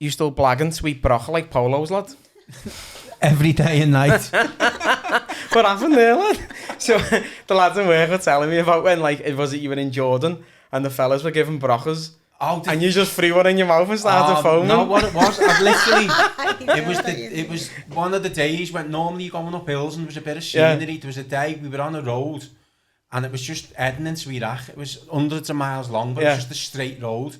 You still blagging sweet broccoli like polos, lad? Every day and night. What happened there, lad? So the lads in work were telling me about when, like, you were in Jordan and the fellas were giving brochas. And you just threw one in your mouth and started foaming. No, what it was, I've literally, it was one of the days when normally you're going up hills and there was a bit of scenery. There was a day we were on a road and it was just heading into Iraq. It was hundreds of miles long, but it was just a straight road.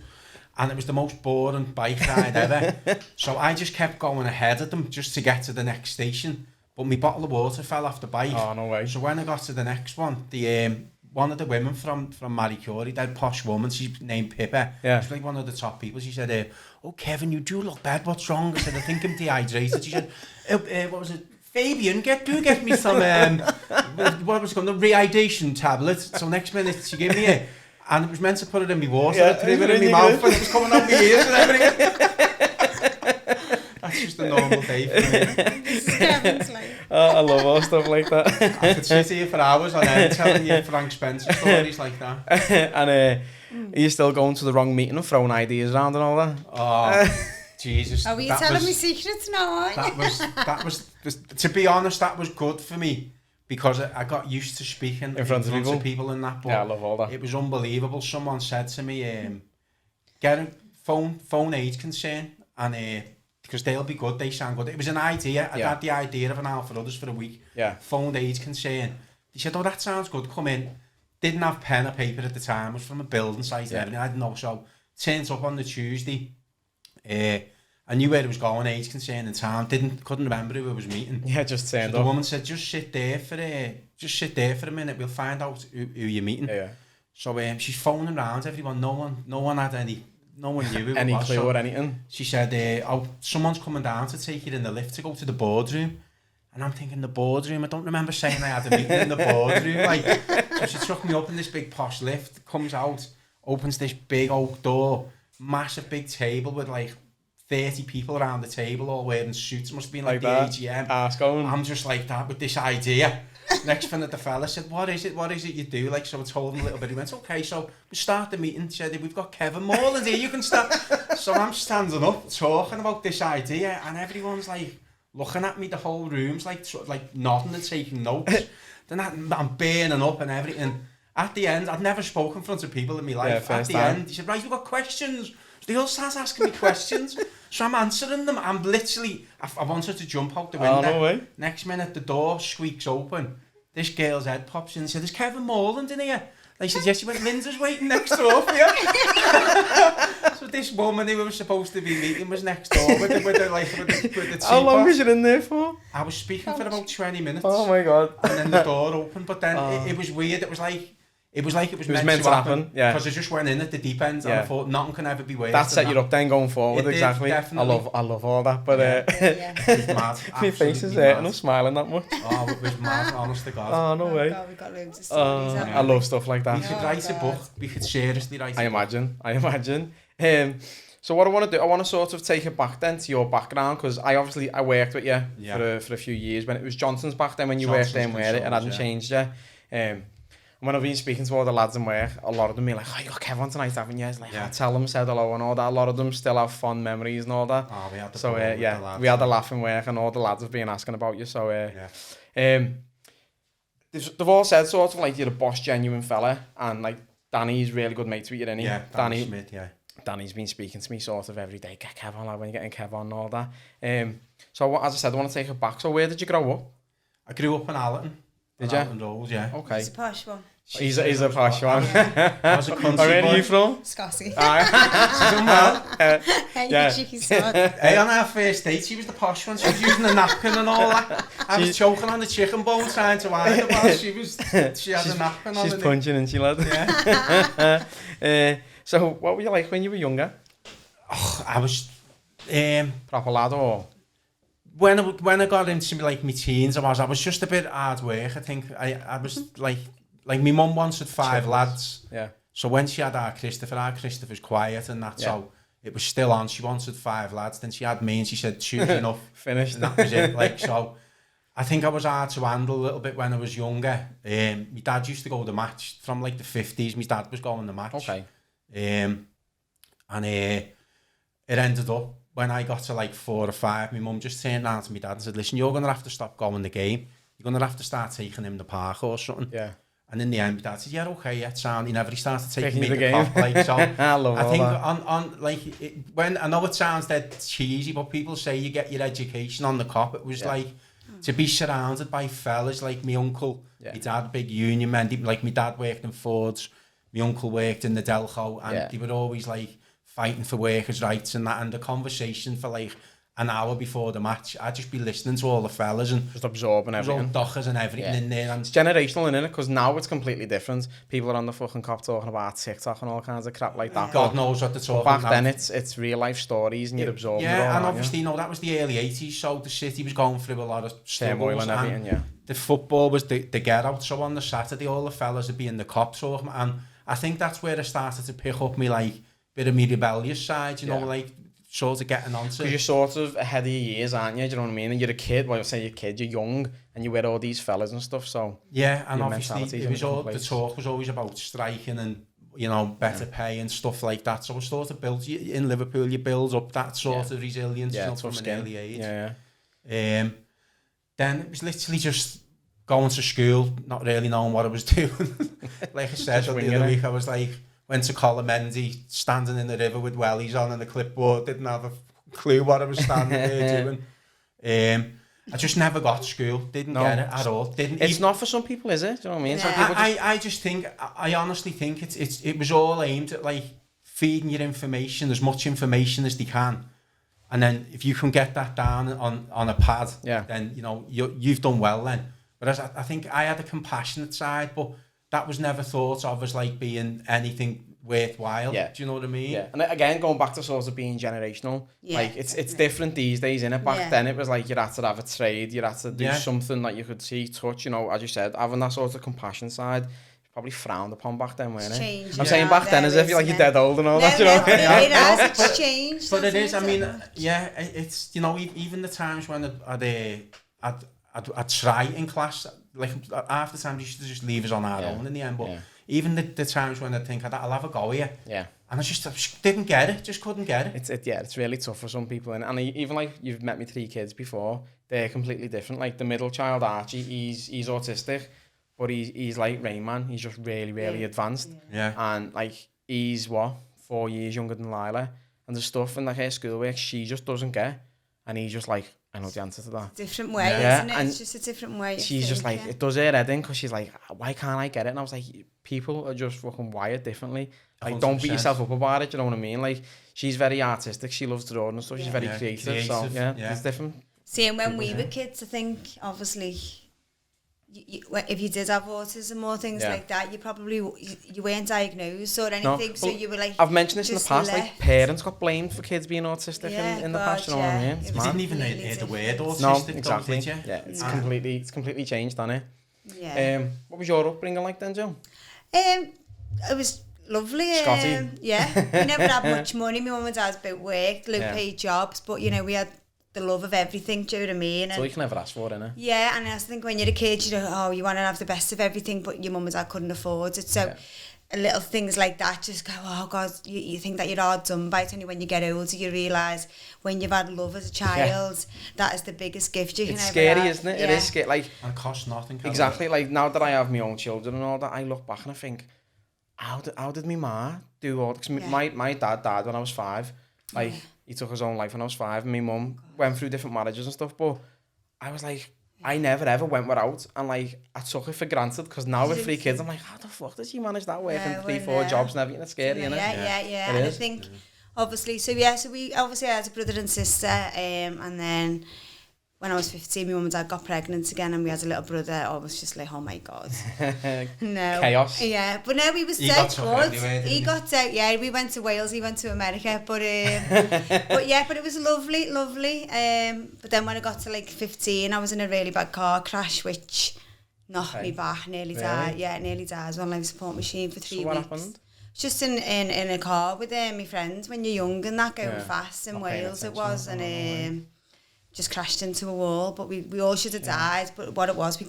And it was the most boring bike ride ever. So I just kept going ahead of them just to get to the next station. But my bottle of water fell off the bike. Oh, no way. So when I got to the next one, one of the women from Marie Curie, that posh woman, she's named Pippa. Yeah. She's like one of the top people. She said, oh, Kevin, you do look bad. What's wrong? I said, I think I'm dehydrated. She said, what was it? Fabian, get me some, what was it called? The rehydration tablet. So next minute she gave me it. And it was meant to put it in my water. I threw it in my mouth and it was coming out my ears and everything. That's just a normal day for me. I love all stuff like that. I could sit here for hours on end telling you Frank Spencer stories like that. And are you still going to the wrong meeting and throwing ideas around and all that? Oh, Jesus. Are you telling me secrets now? That was, to be honest, that was good for me. Because I got used to speaking in front of people and that. But yeah, I love all that. It was unbelievable. Someone said to me, get a phone age concern, and because they'll be good, they sound good. It was an idea. I had the idea of an hour for others for a week. Yeah. Phone age concern. They said, oh, that sounds good. Come in. Didn't have pen or paper at the time. It was from a building site. And everything. I didn't know. So turned up on the Tuesday. I knew where it was going, age concern in town. Couldn't remember who I was meeting. Yeah, just turned up. The woman said, just sit there for a minute. We'll find out who you're meeting. Yeah. So she's phoning around everyone. No one had no one knew who any it was. clue or anything. She said, someone's coming down to take you in the lift to go to the boardroom. And I'm thinking, the boardroom? I don't remember saying I had a meeting in the boardroom. So she took me up in this big posh lift, comes out, opens this big oak door, massive big table with like 30 people around the table all wearing suits. Must have been like the that. AGM. I'm just like that with this idea. Next thing that the fella said, what is it you do? Like, so I told him a little bit. He went, okay, so we start the meeting. He said, we've got Kev Moorland here, you can start. So I'm standing up talking about this idea and everyone's like looking at me. The whole room's like nodding and taking notes. Then I'm burning up and everything. At the end, I'd never spoken in front of people in my life. At the end, he said, right, you've got questions. They all start asking me questions. So I'm answering them. I'm literally, I wanted to jump out the window. Oh, no way. Next minute, the door squeaks open. This girl's head pops in and said, "Is Kevin Moorland in here?" I said, "Yes." She went, "Linda's waiting next door for you." So this woman who was supposed to be meeting was next door with the teapot. How long was you in there for? I was speaking for about 20 minutes. Oh my God. And then the door opened, but then it was weird. It was like it was meant to happen. Yeah. Because I just went in at the deep end and I thought nothing can ever be worse. That set you up then going forward, exactly. Definitely. I love all that, but it was mad. My face is hurting, I'm smiling that much. Oh, it was mad, honest to God. Oh, no way. God, we got loads of stories. I love stuff like that. We could write a book. We could seriously write a book. I imagine. So what I want to do, I want to sort of take it back then to your background, because I worked with you for a few years when it was Johnson's back then when you worked there and wear it, and hadn't changed yet. When I've been speaking to all the lads in work, a lot of them be like, "Oh, you got Kev on tonight, haven't you?" It's like, I tell them, said hello and all that. A lot of them still have fond memories and all that. Oh, we had the so we had a laugh in work, and all the lads have been asking about you. So they've all said sort of like you're a boss, genuine fella, and like Danny's really good mates with you, isn't he? Yeah, Danny Smith, Danny's been speaking to me sort of every day. Get Kev on, like when you're getting Kev on and all that. So as I said, I want to take it back. So where did you grow up? I grew up in Allerton. Did you? Allerton Road, yeah. Okay. He's a posh one. He's a posh one. I was a country boy. Where are you from? Scotty. She's done well. Hey, cheeky sod. Hey, on our first date, she was the posh one. She was using the napkin and all that. I was choking on the chicken bone trying to hide the boss. She had a napkin on. She's punching, isn't she, lad? Yeah. So what were you like when you were younger? Oh, I was proper lad, or when I got into like my teens, I was just a bit hard work. I think I was like my mum wanted 5 lads. Yeah. So when she had our Christopher's quiet and that, so it was still on. She wanted 5 lads. Then she had me and she said, "Choose enough." Finished. And that was it. Like, so I think I was hard to handle a little bit when I was younger. My dad used to go to the match from like the 50s. My dad was going to the match. Okay. And it ended up when I got to like 4 or 5, my mum just turned around to my dad and said, listen, you're going to have to stop going the game. You're going to have to start taking him to the park or something. Yeah. And in the end, my dad said, yeah, okay, yeah, sound. He never started taking me the to game. cop. Like, so I think on like, when, I know it sounds dead cheesy, but people say you get your education on the cop. It was like, to be surrounded by fellas, like my uncle, my dad, big union man, like my dad worked in Fords, my uncle worked in the Delco, and they were always like fighting for workers' rights and that, and the conversation for like an hour before the match, I'd just be listening to all the fellas and just absorbing everything. All dockers and everything in there. And it's generational, innit? Because now it's completely different. People are on the fucking cop talking about TikTok and all kinds of crap like that. God knows what they're talking about. Back then it's real life stories and you're absorbing it all. Yeah, and obviously, that was the early 80s, so the city was going through a lot of struggles. And everything, the football was the get out, so on the Saturday, all the fellas would be in the cop talking, and I think that's where I started to pick up me, like, bit of me rebellious side, you know, like, sort of getting on to. Because you're sort of ahead of your years, aren't you? Do you know what I mean? And you're a kid. Well, you say you're a kid, you're young, and you wear all these fellas and stuff. So yeah, and obviously it was all the talk was always about striking and better pay and stuff like that. So I sort of built in Liverpool. You build up that sort of resilience from an early age. Then it was literally just going to school, not really knowing what I was doing. Like I said the other week, I was like. Went to Colomendy, standing in the river with wellies on and a clipboard, didn't have a clue what I was standing there doing. I just never got to school, didn't get it at all. It's not for some people, is it? Do you know what I mean? Yeah. Some people I just think, I honestly think it was all aimed at like feeding your information, as much information as they can. And then if you can get that down on a pad, then you've done well then. Whereas I think I had a compassionate side, but that was never thought of as like being anything worthwhile. Do you know what I mean? Yeah. And again, going back to sort of being generational, like it's different these days, innit? Back then it was like you had to have a trade, you had to do something that you could see, touch, as you said, having that sort of compassion side. Probably frowned upon back then, weren't it? I'm saying back then as if you're dead old and all that, It has, it's changed. But it is, I mean, it's, even the times when I'd try in class, like half the time you should just leave us on our own in the end, but even the times when I think I'll have a go here, and I just didn't get it, just couldn't get it. It's really tough for some people, and even like you've met me 3 kids before, they're completely different. Like the middle child Archie, he's autistic, but he's like Rain Man, he's just really advanced, and like he's 4 years younger than Lila, and the stuff in like her schoolwork she just doesn't get, and he's just like, I know the answer to that. Different way, isn't it? And it's just a different way. She's just like, it does her head in, because she's like, why can't I get it? And I was like, people are just fucking wired differently. Like, 100%. Don't beat yourself up about it, you know what I mean? Like, she's very artistic, she loves drawing and stuff, she's very creative, so it's different. Same when we were kids, I think, obviously, if you did have autism or things like that, you weren't diagnosed or anything, so you were like, I've mentioned this in the past, like parents got blamed for kids being autistic in the past, you know what I mean? They didn't even hear the word autistic. No, exactly. Yeah, it's completely changed, hasn't it? Yeah. What was your upbringing like then, Jill? It was lovely. Scotty. We never had much money. My mum and dad both worked, low paid jobs, but we had the love of everything, do you know what I mean? So you can never ask for it, innit? Yeah, and I think when you're a kid, you want to have the best of everything, but your mum and dad couldn't afford it. So little things like that just go, oh God, you think that you're hard done by it. Only when you get older, you realise when you've had love as a child, that is the biggest gift you can ever have. It's scary, isn't it? It is scary. Like, and it costs nothing. Exactly. Like, now that I have my own children and all that, I look back and I think, how did my ma do all this? My dad died when I was 5. Like, he took his own life when I was 5, and my mum went through different marriages and stuff, but I was like, I never ever went without, and like, I took it for granted, because now with 3 kids, I'm like, how the fuck did she manage that, working 3-4 jobs and everything? It's scary, isn't it? Yeah. And I think, obviously, so we obviously had a brother and sister, and then when I was 15, my mum and dad got pregnant again, and we had a little brother. I was just like, oh my God. No. Chaos. Yeah, but no, we was so good. He got out, we went to Wales, he went to America, but but it was lovely. But then when I got to like 15, I was in a really bad car crash, which knocked me back, nearly died. Yeah, nearly died. I was on life support machine for 3 weeks. What happened? Just in a car with my friends when you're young and that, going fast in Wales it was, and just crashed into a wall, but we all should have died, but what it was, we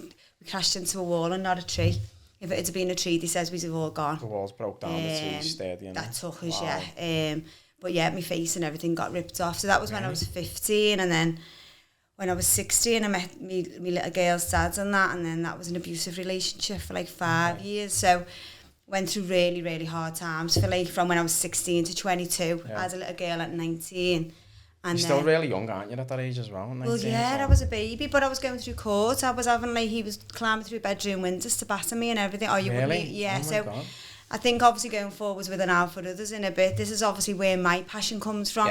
crashed into a wall and not a tree. If it had been a tree, they says we'd have all gone. The walls broke down, the trees stayed, that took us, But yeah, my face and everything got ripped off. So that was when I was 15, and then when I was 16, I met me little girl's dad and that, and then that was an abusive relationship for like 5 years. So went through really, really hard times for like from when I was 16 to 22 as a little girl at 19. And you're still really young, aren't you, at that age as well? 19, well, yeah, I was a baby, but I was going through court. I was having like, he was climbing through bedroom windows to batter me and everything. Oh, you really? wouldn't? Yeah, oh so God. I think obviously going forwards with an eye for others in a bit, this is obviously where my passion comes from,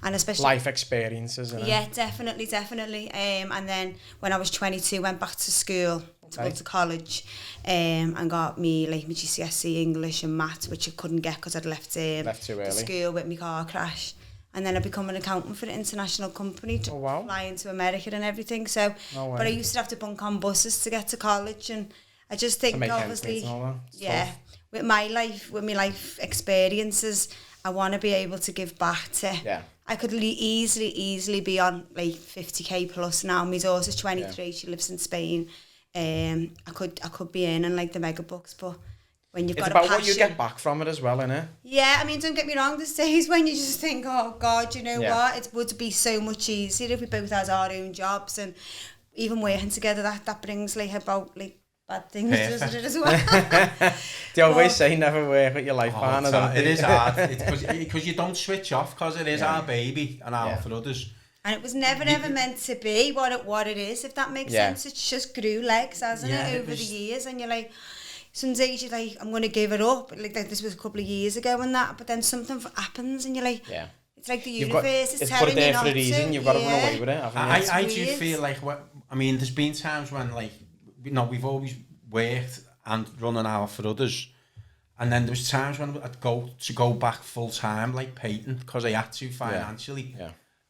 and especially life experiences. Yeah, definitely. And then when I was 22, went back to school to go to college, and got me like my GCSE English and maths, which I couldn't get because I'd left too early. School with my car crash. And then I become an accountant for an international company, flying to America and everything. So, but I used to have to bunk on buses to get to college, and I just think obviously, with my life experiences, I want to be able to give back to. Yeah. I could easily be on like 50k plus now. My daughter's 23, she lives in Spain. I could be in like the mega bucks, but when you've got a passion, it's about what you get back from it as well, innit? Yeah, I mean, don't get me wrong, there's days when you just think, oh God, you know what, it would be so much easier if we both had our own jobs, and even working together, that brings like about like bad things, doesn't it, as well? They always say never work with your life partner. It is hard, because you don't switch off, because it is our baby and our for others. And it was never meant to be what it is, if that makes sense. It's just grew legs, hasn't it, over the years, and you're like, some days you're like, I'm going to give it up, like this was a couple of years ago and that, but then something happens and you're like, it's like the universe is telling you not to. It's put it there for a reason, you've got to run away with it, haven't you? I do feel like, I mean, there's been times when, like, we've always worked and run an hour for others, and then there was times when I'd go back full time, like painting, because I had to financially.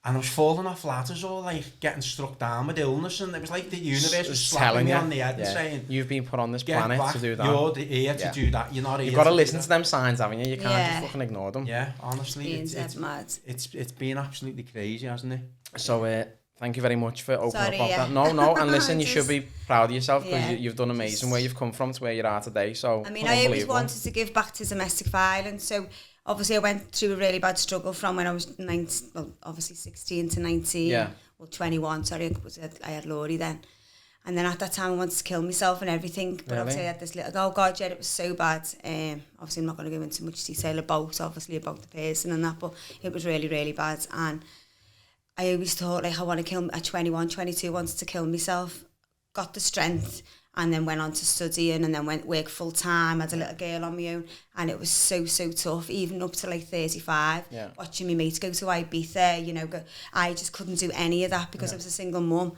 And I was falling off ladders or like getting struck down with illness, and it was like the universe was slapping me on the head and saying, you've been put on this planet to do that. You're here to do that. You're not here. You've got to listen to them signs, haven't you? You can't just fucking ignore them. Yeah, honestly, it's mad. It's been absolutely crazy, hasn't it? So thank you very much for opening up about that. No, and listen, you should be proud of yourself, because you've done amazing where you've come from to where you are today. So I mean, I always wanted to give back to domestic violence, so obviously I went through a really bad struggle from when I was 16 to 19, well 21, sorry, I had Laurie then. And then at that time I wanted to kill myself and everything, but obviously I had this little, it was so bad. Obviously I'm not going to go into much detail about the person and that, but it was really, really bad. And I always thought, like, I want to kill, at 21, 22, wanted to kill myself, got the strength, and then went on to studying, and then went work full time, had a little girl on my own, and it was so tough, even up to like 35, watching my mates go to Ibiza, you know, I just couldn't do any of that because I was a single mum,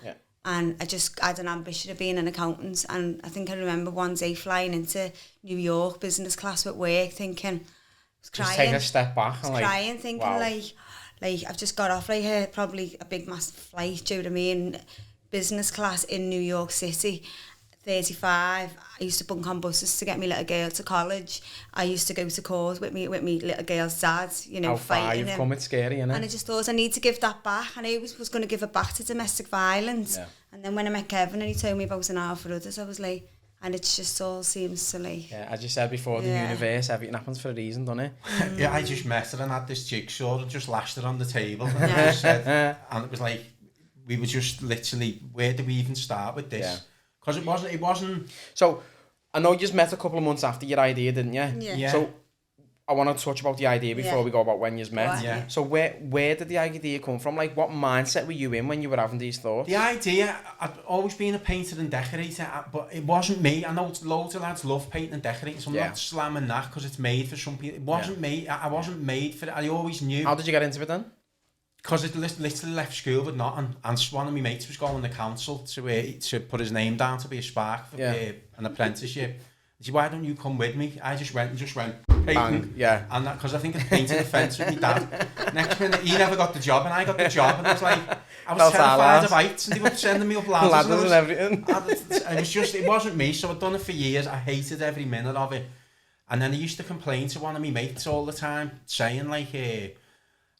and I just had an ambition of being an accountant. And I think I remember one day flying into New York business class at work, thinking, I was crying, just take a step back, and crying, thinking like I've just got off like probably a big massive flight, do you know what I mean, business class in New York City, 35. I used to bunk on buses to get me little girl to college. I used to go to court with me little girl's dad, you know, fighting him. Come, it's scary, innit? And I just thought I need to give that back, and I was going to give it back to domestic violence. And then when I met Kevin and he told me about an hour for others, I was like, and it just all seems to like... Yeah, as you said before, the universe, everything happens for a reason, doesn't it? I just met her and had this jigsaw and just lashed her on the table. And, just said, and it was like, we were just literally, where do we even start with this? Because it wasn't... So, I know you just met a couple of months after your idea, didn't you? Yeah. So, I want to touch about the idea before we go about when you met. Yeah. So, where did the idea come from? Like, what mindset were you in when you were having these thoughts? The idea, I'd always been a painter and decorator, but it wasn't me. I know loads of lads love painting and decorating, so I'm not slamming that because it's made for some people. It wasn't me. I wasn't made for it. I always knew. How did you get into it then? Because I literally left school with nothing, and one of my mates was going to council to put his name down to be a spark for an apprenticeship. He said, why don't you come with me? I just went painting. Bang, And that, because I think I painted a fence with my dad. Next minute, he never got the job, and I got the job, and I was like, I was terrified of heights, and they were sending me up ladders and everything. It wasn't me, so I'd done it for years. I hated every minute of it. And then I used to complain to one of my mates all the time, saying like,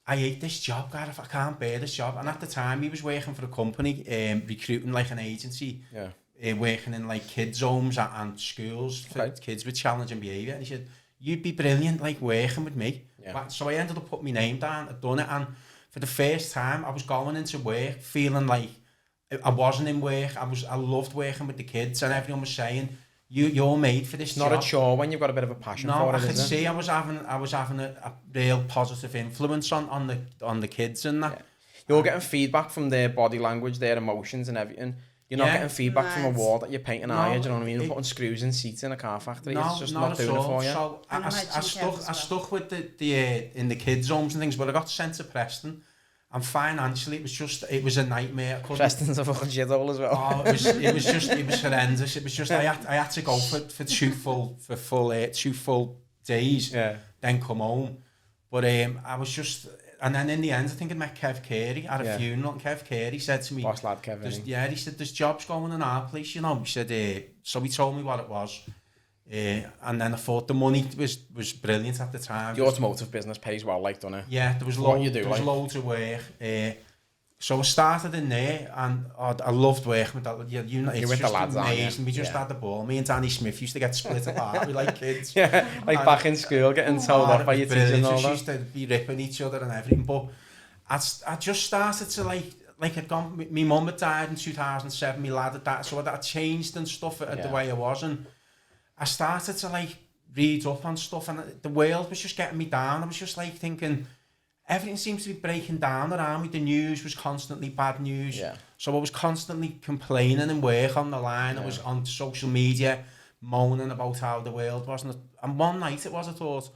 I hate this job, God, if I can't bear this job. And at the time, he was working for a company, recruiting like an agency, working in like kids' homes and schools for kids with challenging behaviour. And he said, you'd be brilliant, like, working with me. Yeah. So I ended up putting my name down, I'd done it, and for the first time, I was going into work feeling like I wasn't in work. I loved working with the kids, and everyone was saying, you're made for this job. Not a chore when you've got a bit of a passion for it, I could see I was having a real positive influence on the kids and that. Yeah. You're getting feedback from their body language, their emotions and everything. You're not getting feedback from a wall that you're painting, are you? Do you know what I mean? You're putting screws in seats in a car factory. It's just not doing it for you. So I stuck with the in the kids' homes and things, but I got sent to Preston, and financially it was a nightmare. Preston's a fucking shithole as well. Oh, it was horrendous. It was just I had to go for 2 full days, then come home. But I was just. And then in the end, I think I met Kev Carey at a funeral, and Kev Carey said to me... Boss lad Kev, he said, there's jobs going in our place, you know. He said, so he told me what it was. And then I thought the money was brilliant at the time. The automotive business pays well, like, doesn't it? Yeah, there was loads of work. So I started in there, and I loved working with that. It's with just the lads, amazing. We just had the ball. Me and Danny Smith used to get split apart. We like kids. Yeah, like and back in school, getting told off by your teachers and all that. We used to be ripping each other and everything. But I just started to like I'd gone. My mum had died in 2007. My lad had died, so I'd changed and stuff the way I was, and I started to like read up on stuff, and the world was just getting me down. I was just like thinking, everything seems to be breaking down around me. The news was constantly bad news. Yeah. So I was constantly complaining and work on the line. I was on social media moaning about how the world wasn't. And one night I thought,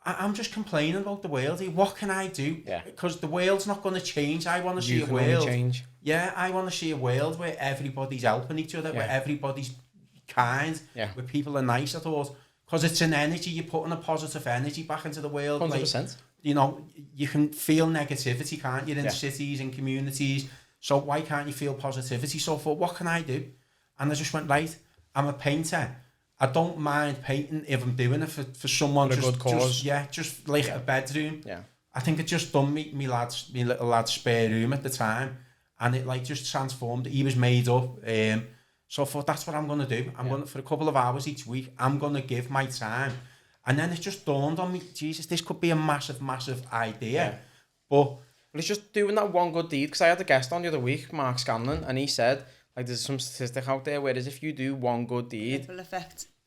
I'm just complaining about the world here. What can I do? Yeah. Because the world's not going to change. I want to see a world. Change. Yeah, I want to see a world where everybody's helping each other, where everybody's kind, where people are nice, I thought. Because it's an energy, you're putting a positive energy back into the world. 100%. Like, you know, you can feel negativity, can't you, in cities and communities. So why can't you feel positivity? So I thought, what can I do? And I just went, right, I'm a painter. I don't mind painting if I'm doing it for someone. For a good cause. Just like a bedroom. Yeah. I think it just done me little lad's spare room at the time. And it like just transformed. He was made up. So I thought, that's what I'm going to do. I'm going to, for a couple of hours each week, I'm going to give my time. And then it just dawned on me, Jesus, this could be a massive, massive idea. Yeah. But it's just doing that one good deed. Because I had a guest on the other week, Mark Scanlon, and he said, like, there's some statistic out there where if you do one good deed,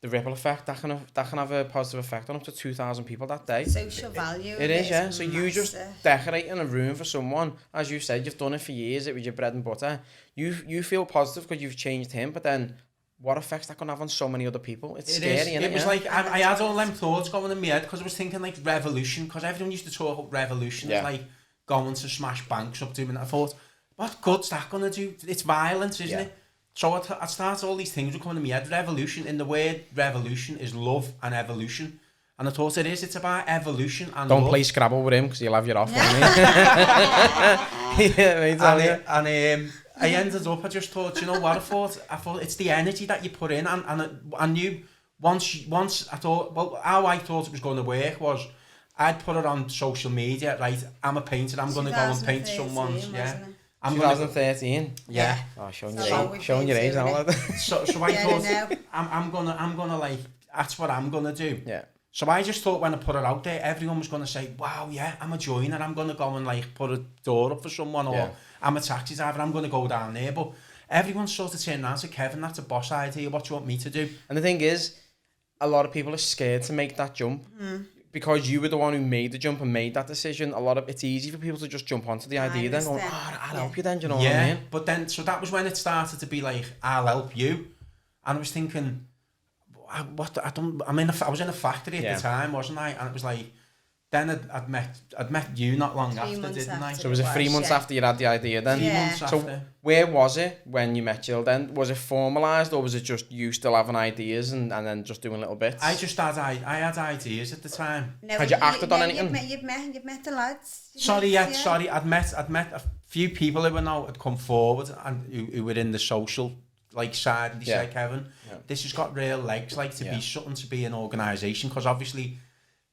the ripple effect, that can have a positive effect on up to 2,000 people that day. Social value. It is, yeah. So you just decorating a room for someone, as you said, you've done it for years, it was your bread and butter. You feel positive because you've changed him, but then what effects that can have on so many other people? It's scary, isn't it? It was like, I had all them thoughts going in my head because I was thinking like revolution, because everyone used to talk about revolution as like going to smash banks up to him, and I thought, what good's that going to do? It's violence, isn't it? So I started all these things were coming in my head. Revolution, in the word revolution is love and evolution. And I thought it's about evolution and Don't love. play Scrabble with him because he'll have you off, won't he? I ended up, I just thought, you know what I thought it's the energy that you put in, and I knew once I thought, well, how I thought it was going to work was I'd put it on social media, right, I'm a painter, I'm going to go and paint someone's, 2013. Yeah. Oh, showing your age now. So I thought, I'm gonna like, that's what I'm gonna do. Yeah. So I just thought when I put it out there, everyone was gonna say, wow, yeah, I'm a joiner, I'm gonna go and like put a door up for someone, or I'm a taxi driver, I'm gonna go down there. But everyone sort of turned around and said, Kevin, that's a boss idea, what do you want me to do? And the thing is, a lot of people are scared to make that jump. Because you were the one who made the jump and made that decision, it's easy for people to just jump onto the idea then going, I'll help you then, do you know what I mean? But then, so that was when it started to be like, I'll help you. And I was thinking, I was in a factory at the time, wasn't I? And it was like, then I'd met you not long after, didn't I? So was it 3 months after you had the idea then? 3 months after. So where was it when you met Jill then? Was it formalised, or was it just you still having ideas and then just doing little bits? I had ideas at the time. No, had you acted on anything? You've met the lads. Sorry, I'd met a few people who had come forward and who were in the social like side, and they said, Kevin, this has got real legs, like to be something, to be an organisation, because obviously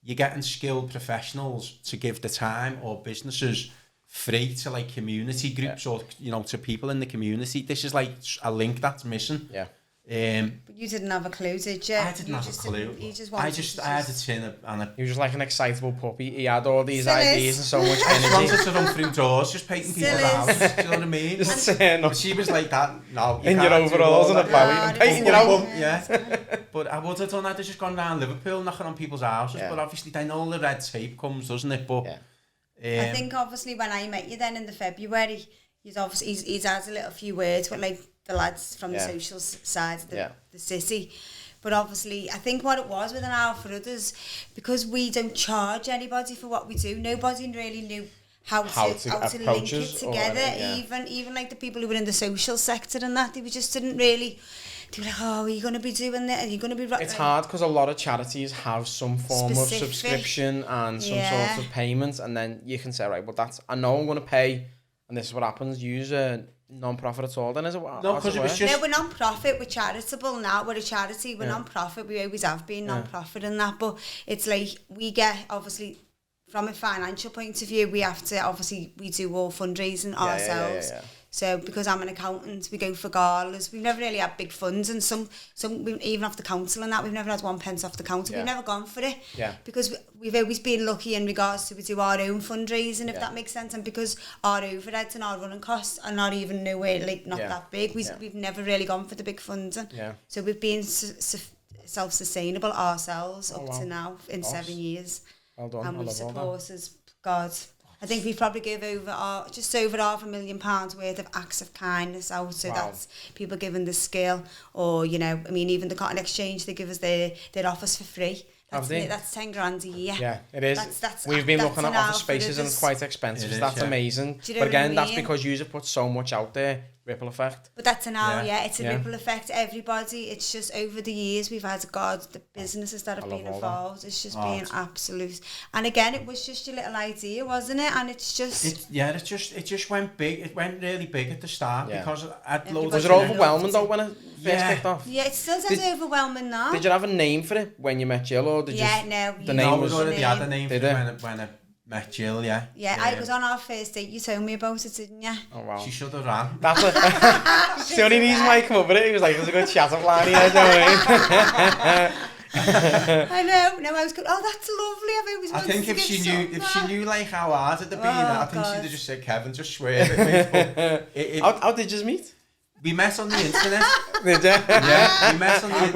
you're getting skilled professionals to give the time, or businesses free to like community groups or, you know, to people in the community. This is like a link that's missing. Yeah. But you didn't have a clue, did you? I didn't have a clue. I had a tin and a... He was just like an excitable puppy. He had all these Still ideas is. and so much I just energy. wanted to run through doors, just painting Still people's is. houses, do you know what I mean? Just saying, But she was like that, no, you in your can't do overalls all and a that. belly Yeah, and painting your yeah. house. Yeah, but I would have done that. I'd just gone around Liverpool knocking on people's houses, Yeah. but obviously they know the red tape comes, doesn't it? But Yeah. I think obviously when I met you then in the February, he's had a little few words with like the lads from the social side of the city. But obviously, I think what it was with an hour for others, because we don't charge anybody for what we do, nobody really knew how to link it together. Even like the people who were in the social sector and that, they just didn't really. They were like, oh, are you going to be doing that? Are you going to be... It's hard because a lot of charities have some form of subscription and some sort of payment, and then you can say, right, well, I know I'm going to pay, and this is what happens. Use a non-profit at all, then, is it? No, because it was just... No, we're non-profit, we're charitable now, we're a charity, we're non-profit, we always have been non-profit and that, but it's like, we get, obviously, from a financial point of view, we have to, obviously, we do all fundraising ourselves. So because I'm an accountant, we go for galas. We've never really had big funds, and some even off the council and that, we've never had 1 pence off the council. We've never gone for it because we've always been lucky in regards to we do our own fundraising, if that makes sense, and because our overheads and our running costs are not even nowhere not that big. We've never really gone for the big funding. So we've been self-sustainable ourselves up to now in 7 years. Well done. And we've supported God. I think we've probably give over just over £500,000 worth of acts of kindness out. So that's people giving the skill, or even the Cotton Exchange, they give us their office for free. That's 10 grand a year. Yeah, it is. We've been looking at office spaces and it's quite expensive. That's amazing. But again, that's because you have put so much out there. Ripple effect. But that's it's a ripple effect. Everybody, it's just over the years we've had the businesses that have been involved. It's just been absolute. And again, it was just your little idea, wasn't it? And it's just it just went big. It went really big at the start because was it overwhelming though when it first kicked off? Yeah, it still sounds overwhelming now. Did you have a name for it when you met Gill, or did the name was already had a name for it when I met Gill, yeah. I was on our first date. You told me about it, didn't you? Oh wow. She should have ran. That's the only reason why I come over it. He was like, "There's a good chat up line here." Do you know what I mean? I know. No, I was good. Oh, that's lovely. I've always wanted think to if she knew like how hard it'd been, I think she'd have just said, "Kevin, just swear at me." How did you meet? We met on the internet. Did you? Yeah, we met on the internet.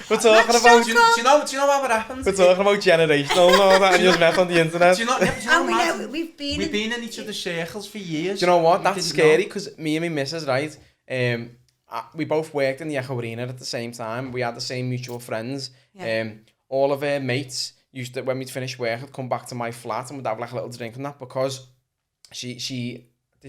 We're talking about... Do you know what happens? We're talking about generational and all that, and you just met on the internet. Do you know we've been in each other's circles for years. Do you know what? That's scary, because me and my missus, right, we both worked in the Echo Arena at the same time. We had the same mutual friends. All of her mates used to, when we'd finish work, would come back to my flat and we'd have like a little drink and that, because did she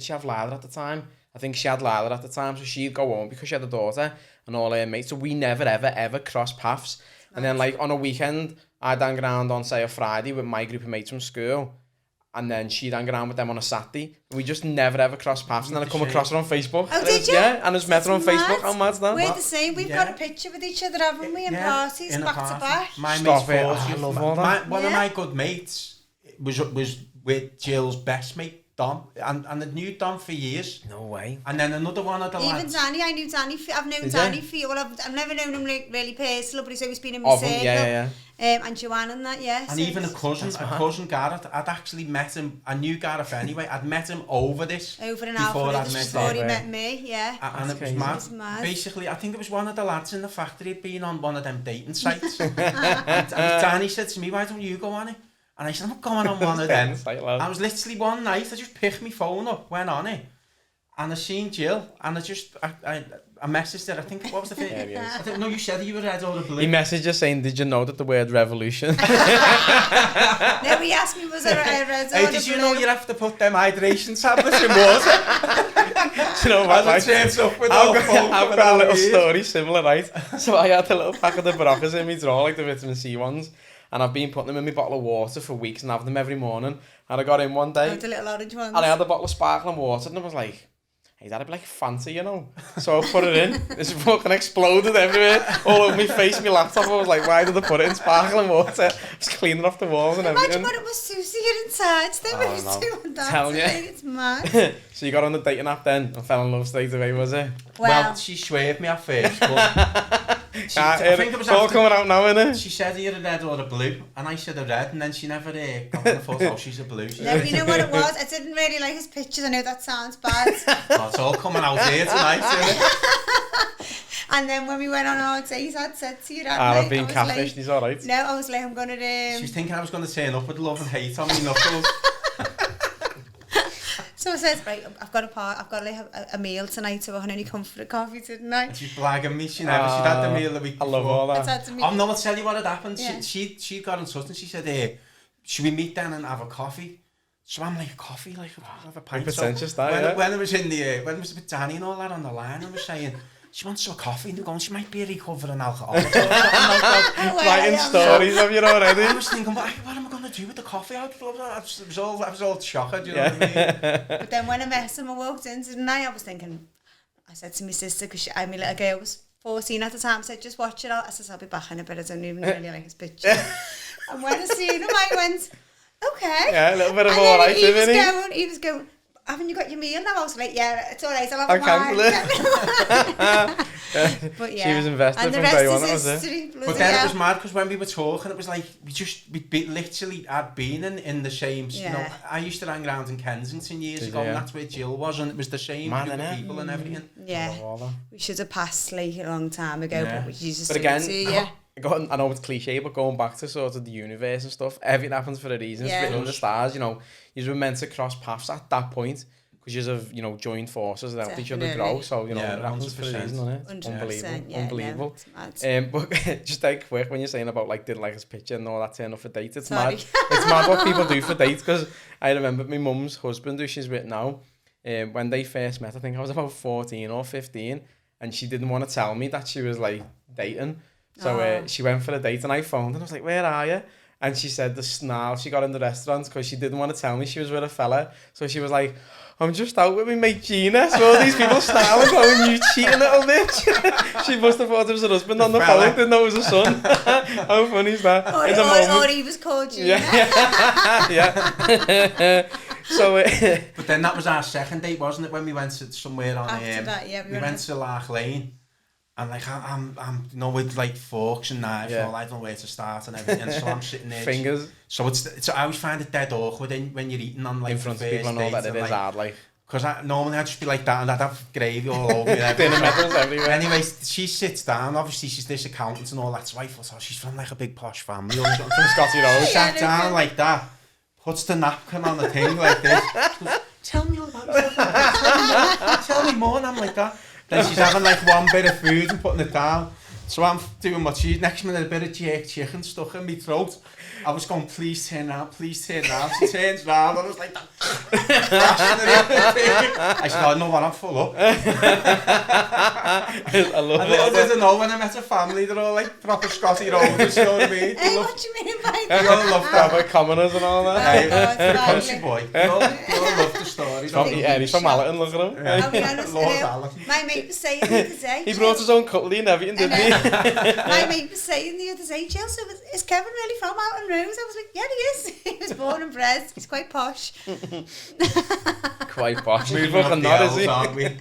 have Lila at the time? I think she had Lila at the time, so she'd go home because she had a daughter and all her mates. So we never, ever crossed paths. And then, like, on a weekend, I'd hang around on, say, a Friday with my group of mates from school. And then she'd hang around with them on a Saturday. We just never, ever crossed paths. And then I come across her on Facebook. Oh, did you? Yeah, and I just met her on Facebook. How mad's that? We're the same. We've got a picture with each other, haven't we, in parties, back to back. Stop it. I love all that. One of my good mates was with Jill's best mate, Dom, and I knew Dom for years. No way. And then another one of the lads. Even Danny, I knew Danny. I've known Danny for... Well, I've never known him really personal, but he's always been in my circle. Yeah. And Joanne and that, yeah. And so even a cousin Gareth, I'd actually met him. I knew Gareth anyway. I'd met him over this. Over an hour before he met me, yeah. And it was mad. Basically, I think it was one of the lads in the factory had been on one of them dating sites. and Danny said to me, "Why don't you go on it?" And I said, "I'm not going on one of them." I was literally one night, I just picked my phone up, went on it, and I seen Gill, and I messaged her. I think, what was the thing? I think, no, you said you were red or blue. He messaged you saying, "Did you know that the word revolution?" No, he asked me, was there a red or blue? Hey, did you know you have to put them hydration tablets in water? Do you know what? I've got a little story similar, right? So I had a little pack of the Broccas in my drawer, like the vitamin C ones. And I've been putting them in my bottle of water for weeks and having them every morning. And I got in one day. The little orange ones. And I had a bottle of sparkling water and I was like, hey, that'd be like fancy, you know. So I put it in. It's fucking exploded everywhere, all over my face, my laptop. I was like, why did they put it in sparkling water? I was cleaning off the walls and everything. Imagine what it was to see it inside. They were doing that. Tell you. It's mad. So you got on the dating app then and fell in love straight away, was it? Well, she swerved me at first, but I think it was all coming out now, innit? She said either a red or a blue, and I said a red, and then she never got the thought, oh, she's a blue. No, you know what it was? I didn't really like his pictures. I know that sounds bad. Oh, it's all coming out here tonight, isn't it? And then when we went on our dates, I'd said to you that I've night, been catfished, he's alright. No, I was like, I'm going to... She was thinking I was going to turn up with love and hate on me knuckles. So I said, right, I've got like a meal tonight, so I can only come for a coffee tonight. And she's blagging me, she'd had the meal the week before. I love all that. Oh no, I'll tell you what had happened. Yeah. She got in touch and she said, should we meet then and have a coffee? So I'm like, a coffee? Like, have a pint? Pretentious so that, when, yeah. when it was in the, when it was with Danny and all that on the line, I was saying, she wants some coffee, and they're going, she might be a recovering alcoholic or something like that. Writing stories of you already. I was thinking, what am I going to do with the coffee? I was all shocked, you know what I mean? But then when I met him, I walked in tonight, I was thinking, I said to my sister, because my little girl was 14 at the time, I said, just watch it out. I said, I'll be back in a bit, I don't even really like his picture. And when I seen him, I went, okay. Yeah, a little bit of and alright, then he was going, haven't you got your meal now? I was like, yeah, it's alright, I'll have mine. But yeah, she was invested and from the rest day one, is that was it. history. But then it was mad because when we were talking, it was like we literally had been in the same. You know, I used to hang around in Kensington years ago, and that's where Gill was, and it was the same group of people and everything. Yeah, we should have passed like a long time ago, but we just. But again, I know it's cliche, but going back to sort of the universe and stuff, everything happens for a reason. It's written in the stars, you know. You were meant to cross paths at that point because you have, you know, joined forces and helped each other grow. So, you know, it happens for a reason, doesn't it? Unbelievable. But just like quick, when you're saying about like didn't like his picture and all that turn up for dates, it's mad. It's mad what people do for dates, because I remember my mum's husband, who she's with now, when they first met, I think I was about 14 or 15, and she didn't want to tell me that she was like dating. So she went for a date and I phoned and I was like, where are you? And she said the snarl she got in the restaurant because she didn't want to tell me she was with a fella. So she was like, I'm just out with my mate Gina. So all these people snarling going, you cheating little bitch. She must have thought it was her husband on the phone, didn't know it was her son. How funny is that? Or he was called Gina. Yeah. So, but then that was our second date, wasn't it? When we went to somewhere on... After that, yeah. We went to Lark Lane. And like I'm you know, with like forks and knives, and all, I don't know where to start and everything. So I'm sitting there. Fingers. So it's I always find it dead awkward when you're eating on like in front of people and all that. It is hard, like. Because normally I'd just be like that and I'd have gravy all over me. Dinner medals everywhere. Anyway, she sits down. Obviously she's this accountant and all that. So I thought, she's from like a big posh family or something. From Scotty Road. Sat down like that. Puts the napkin on the thing like this. Goes, tell me all about yourself. Tell me more. And I'm like that. Then she's having like one bit of food and putting it down. So I'm doing what she's next minute, a bit of jerk chicken stuck in my throat. I was going, please turn round, please turn round. She turns round and I was like that. I said, I know what, I'm full up. I love and little did I know, when I met a family, they're all like proper Scotty Rovers, you know what I mean? Hey, what do you mean by that? They all love that. About commoners and all that. Hey, country boy. They all love the story. He's from Allerton, look at him. I'll be honest with you. My mate was saying the other day. He brought his own cutlery and everything, didn't he? My mate was saying the other day, Jill, so is Kevin really from Allerton Rose? I was like, yeah, he is. He was born and bred. He's quite posh. Quite posh. Moving up the L's, aren't we?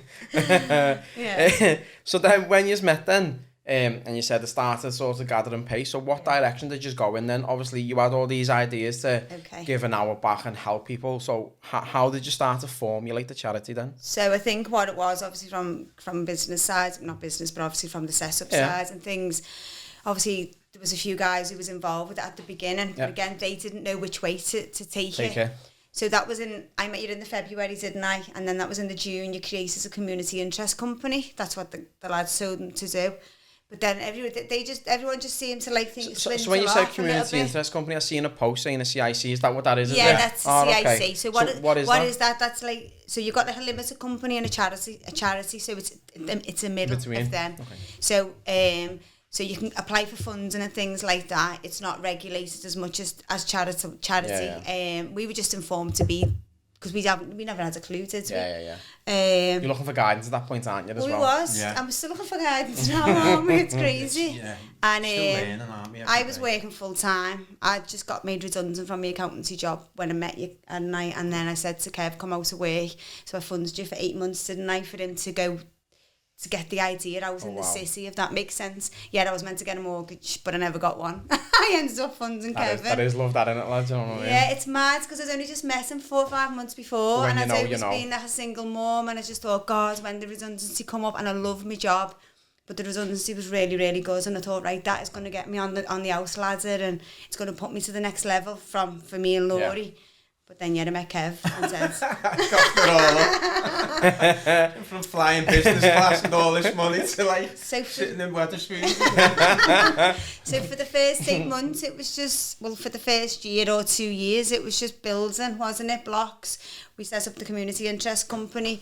Yeah. So then when you met then, and you said it started sort of gathering pace, so what direction did you go in then? Obviously you had all these ideas to give an hour back and help people, so how did you start to formulate the charity then? So I think what it was, obviously from business side, not business, but obviously from the setup side and things, obviously there was a few guys who was involved with it at the beginning, but again they didn't know which way to take it. So that was I met you in the February, didn't I? And then that was in the June, you created a community interest company. That's what the lads told them to do. But then everyone just seemed to like think. So when you say community interest company, I seen a post saying a CIC. Is that what that is? Yeah, that's a CIC. Okay. So what is that? That's like, so you've got like a limited company and a charity. So it's a middle of them. Okay. So so you can apply for funds and things like that. It's not regulated as much as charity. Yeah. We were just informed to be because we never had a clue, did we? Yeah. You're looking for guidance at that point, aren't you, as well? We was. Yeah. I'm still looking for guidance now, aren't we? It's crazy. And still learning, aren't we? I was working full time. I just got made redundant from my accountancy job when I met you at night, and then I said to Kev, come out of work. So I funded you for 8 months, didn't I, for him to go to get the idea. I was in the city, if that makes sense. Yeah, I was meant to get a mortgage, but I never got one. I ended up funding Kevin. That is love that, innit, lads? You know what I mean? Yeah, it's mad because I'd only just met him 4 or 5 months before, and I'd always been like a single mum, and I just thought, God, when the redundancy come up, and I love my job, but the redundancy was really, really good, and I thought, right, that is going to get me on the house ladder, and it's going to put me to the next level for me and Laurie. Yeah. But then I met Kev and said... From flying business class and all this money to like sitting in Wetherspoons. So for the first 8 months, it was just... Well, for the first year or 2 years, it was just building, wasn't it? Blocks. We set up the community interest company.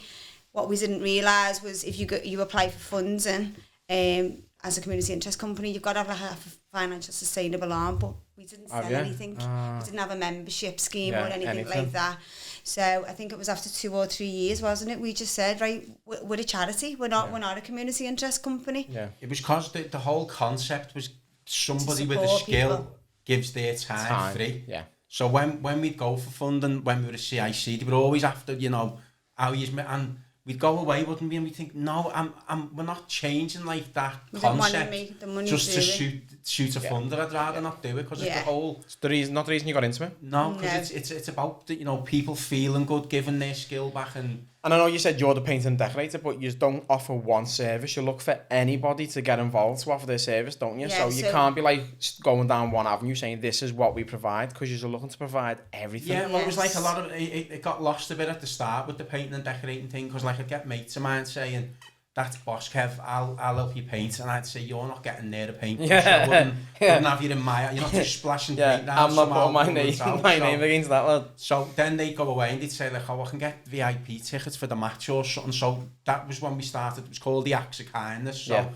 What we didn't realise was if you apply for funding as a community interest company, you've got to have a financial sustainable arm, but we didn't sell anything. We didn't have a membership scheme or anything like that. So I think it was after 2 or 3 years, wasn't it? We just said, right, we're a charity. We're not a community interest company. Yeah. It was because the whole concept was somebody with a skill gives their time free. Yeah. So when we'd go for funding, when we were a CIC, they were always after, how you and we'd go away, wouldn't we? And we'd think, no, we're not changing like that concept just to shoot a funder. I'd rather not do it because it's the whole... It's not the reason you got into it. No, because it's about people feeling good, giving their skill back. And I know you said you're the painter and decorator, but you don't offer one service. You look for anybody to get involved to offer their service, don't you? Yeah, so you can't be like going down one avenue saying this is what we provide, because you're looking to provide everything. Yeah, well, it was like a lot of it got lost a bit at the start with the painting and decorating thing, because like I'd get mates of mine saying, that's boss Kev, I'll help you paint, and I'd say, you're not getting near the paint. I wouldn't have you in my... You're not just splashing paint down. I'm not putting my name against that, lad. So then they'd go away and they'd say, like, I can get VIP tickets for the match or something. So that was when we started. It was called the Acts of Kindness. So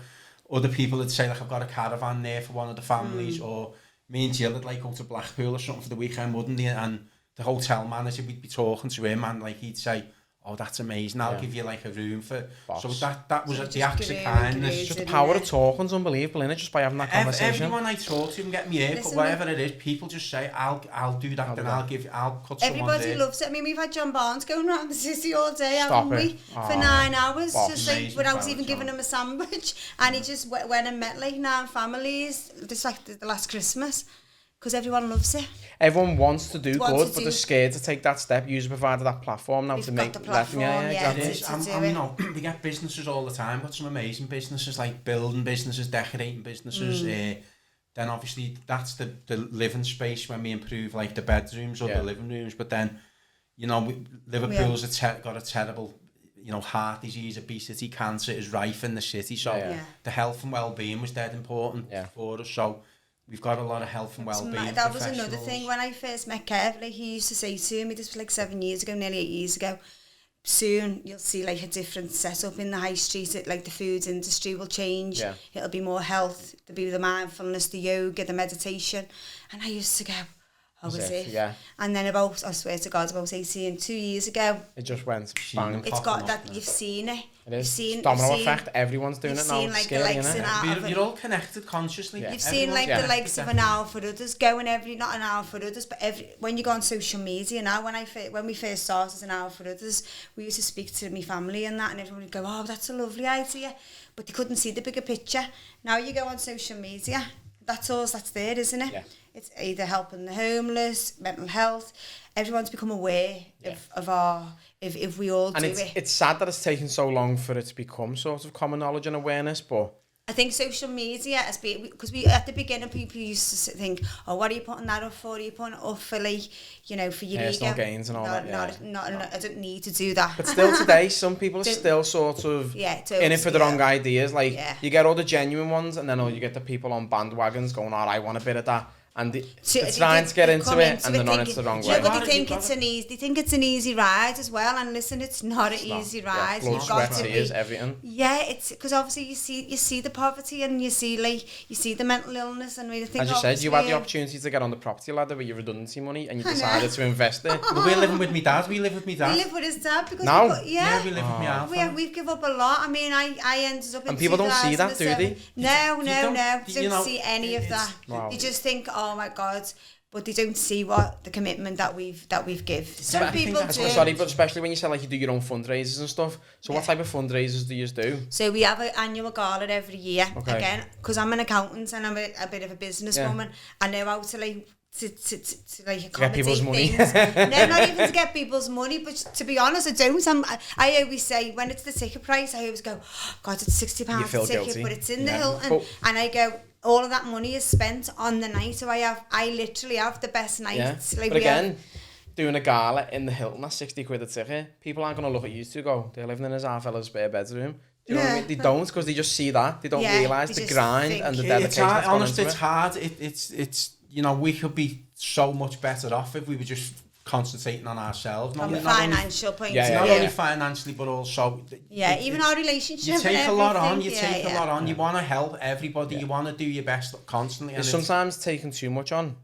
other people would say, like, I've got a caravan there for one of the families, or me and Gill would like go to Blackpool or something for the weekend, wouldn't they? And the hotel manager, we'd be talking to him, and like he'd say, oh, that's amazing, I'll give you like a room for... Boss. So that was the acts of kindness. Just the power of talking's unbelievable, innit? Just by having that conversation. Everyone I talk to and get me here, but whatever it is, people just say, I'll do that, then I'll cut someone there. Everybody loves it. I mean, we've had John Barnes going around the city all day, haven't we? For 9 hours, just like without even giving him a sandwich. And he just went and met like 9 families, just like the last Christmas. Because everyone loves it. Everyone wants to do good, but they're scared to take that step. You've provided that platform now to make... the platform, we get businesses all the time. Got some amazing businesses, like building businesses, decorating businesses. Then obviously that's the living space when we improve like the bedrooms or the living rooms. But then, Liverpool's got a terrible... heart disease, obesity, cancer is rife in the city. So the health and well-being was dead important for us. So... We've got a lot of health and well-being. That was another thing when I first met Kev. Like he used to say to me, this was like 7 years ago, nearly 8 years ago. Soon you'll see like a different setup in the high street. Like the food industry will change. Yeah. It'll be more health. There'll be the mindfulness, the yoga, the meditation. And I used to go, as if. Yeah. And then I swear to God, about 2 years ago. It just went bang. It's got that, you've seen it. It is. Domino effect. Everyone's doing it now. You've seen like the likes you're all connected consciously. You've seen like the likes of an hour for others going not an hour for others, but when you go on social media now, when we first started an hour for others, we used to speak to my family and that, and everyone would go, oh, that's a lovely idea. But they couldn't see the bigger picture. Now you go on social media, that's there, isn't it? Yeah. It's either helping the homeless, mental health. Everyone's become aware of our... If we all do it. And it's sad that it's taken so long for it to become sort of common knowledge and awareness, but... I think social media has been... Because at the beginning, people used to think, oh, what are you putting that up for? Are you putting it up for, like, for your personal gains and all that, I don't need to do that. But still today, some people are still sort of in it for the wrong ideas. Like, you get all the genuine ones, and then you get the people on bandwagons going, I want a bit of that. and they're trying to get into it and they're not into the wrong way. But they think it's an easy ride as well, and listen, it's not an easy ride. Blood, sweat, tears, everything. Yeah, it's because obviously you see the poverty and you see the mental illness, and we think. As you said, you had the opportunity to get on the property ladder with your redundancy money, and you decided to invest it. We're living with my dad. We live with my dad. We live with his dad because now. We live with my alpha. We've given up a lot. I mean, I ended up in. And people don't see that, do they? No. They don't see any of that. Wow. They just think, oh my God. But they don't see what the commitment that we've give. Some people do. Sorry, but especially when you say like you do your own fundraisers and stuff. So what type of fundraisers do you do? So we have an annual gala every year. Okay. Again, because I'm an accountant and I'm a bit of a businesswoman. I know how to like to get people's money. No, not even to get people's money, but to be honest, I don't. I always say when it's the ticket price, I always go, oh, God, it's £60 a ticket, guilty. But it's in the Hilton, and I go. All of that money is spent on the night, so I literally have the best nights. Yeah. Like, but again, doing a gala in the Hilton, that's £60 a ticket. People aren't going to look at you to go, they're living in his half-fella's spare bedroom. Do you know what I mean? They don't, because they just see that. They don't realise the grind and the dedication. It's hard, honestly, it's hard. It's you know, we could be so much better off if we were just concentrating on ourselves. From a financial point of view. Not only financially, but also... Yeah, even our relationship. You take a lot on. A lot on. You want to help everybody. You want to do your best constantly. You're sometimes taking too much on.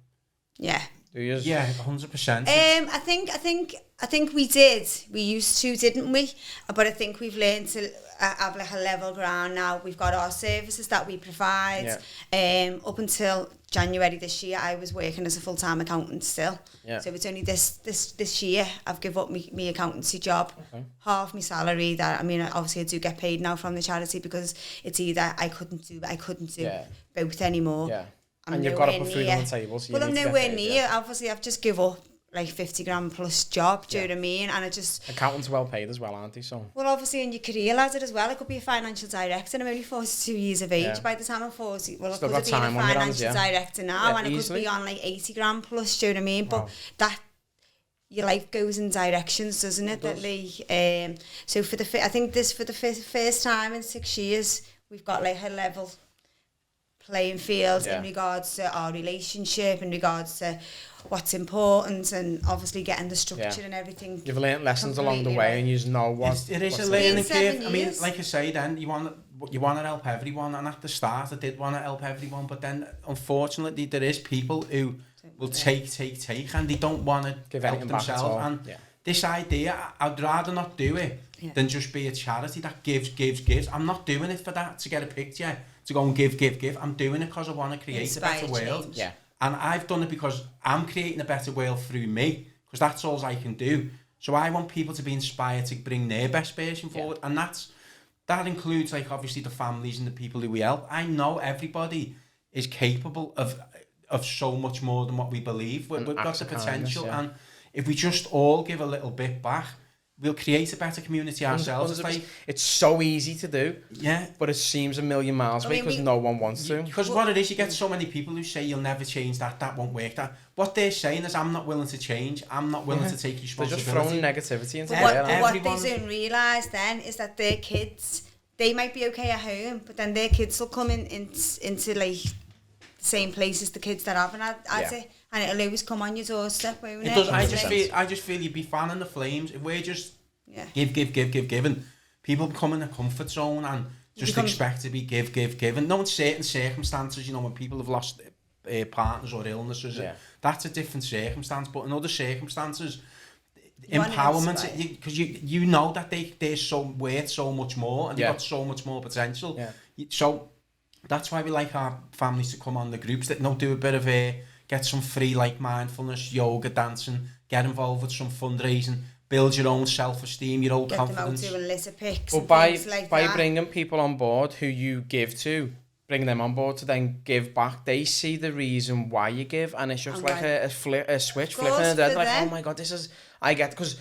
Yeah. Do you? Yeah, 100%. I think we did. We used to, didn't we? But I think we've learned to have like a level ground now. We've got our services that we provide. Yeah. Up until January this year, I was working as a full-time accountant still. Yeah. So it's only this year I've given up my accountancy job. Okay. Half my salary. That, I mean, obviously I do get paid now from the charity because it's either I couldn't do both anymore. Yeah. And you've got to put food on the table. So I'm nowhere near. Yeah. Obviously, I've just give up like 50 grand plus job. Do you know what I mean? And I just accountants well paid as well, aren't they? So obviously in your career ladder as well. I could be a financial director, and I'm only 42 years of age. Yeah. By the time I'm 40, I could have been a financial director now, and easily. I could be on like 80 grand plus. Do you know what I mean? Wow. But that your life goes in directions, doesn't it? That like so for the first time in 6 years, we've got like a level playing field in regards to our relationship, in regards to what's important, and obviously getting the structure and everything. You've learnt lessons along the way, and you know what. It is a learning curve. I mean, like I say, then you want to help everyone, and at the start I did want to help everyone, but then unfortunately there is people who will take, and they don't want to help themselves. And this idea, I'd rather not do it than just be a charity that gives. I'm not doing it for that, to get a picture, to go and give. I'm doing it because I want to create a better world. Yeah. And I've done it because I'm creating a better world through me, because that's all I can do. So I want people to be inspired to bring their best version forward, and that includes like obviously the families and the people who we help. I know everybody is capable of so much more than what we believe. We've got the potential, and if we just all give a little bit back, we'll create a better community ourselves. It's so easy to do, but it seems a million miles away because no one wants to. Because what it is, you get so many people who say you'll never change that won't work. That what they're saying is, I'm not willing to change. I'm not willing to take responsibility. They're just throwing negativity into what they don't realise then is that their kids, they might be okay at home, but then their kids will come into like the same place as the kids that haven't had it. And it'll always come on your doorstep, won't it? It does. I just feel you'd be fanning the flames if we're just give, and people become in a comfort zone and just expect to be give. And no, in certain circumstances, you know, when people have lost partners or illnesses, that's a different circumstance. But in other circumstances, empowerment, because you know that they're so worth so much more, and they've got so much more potential. Yeah. So that's why we like our families to come on the groups that do a bit of get some free like mindfulness, yoga, dancing, get involved with some fundraising, build your own self-esteem, your own confidence. Get them out doing litter picks and things like that. By bringing people on board who you give to, bring them on board to then give back, they see the reason why you give, and it's just like a switch flipping, and they're like, oh my God, I get, because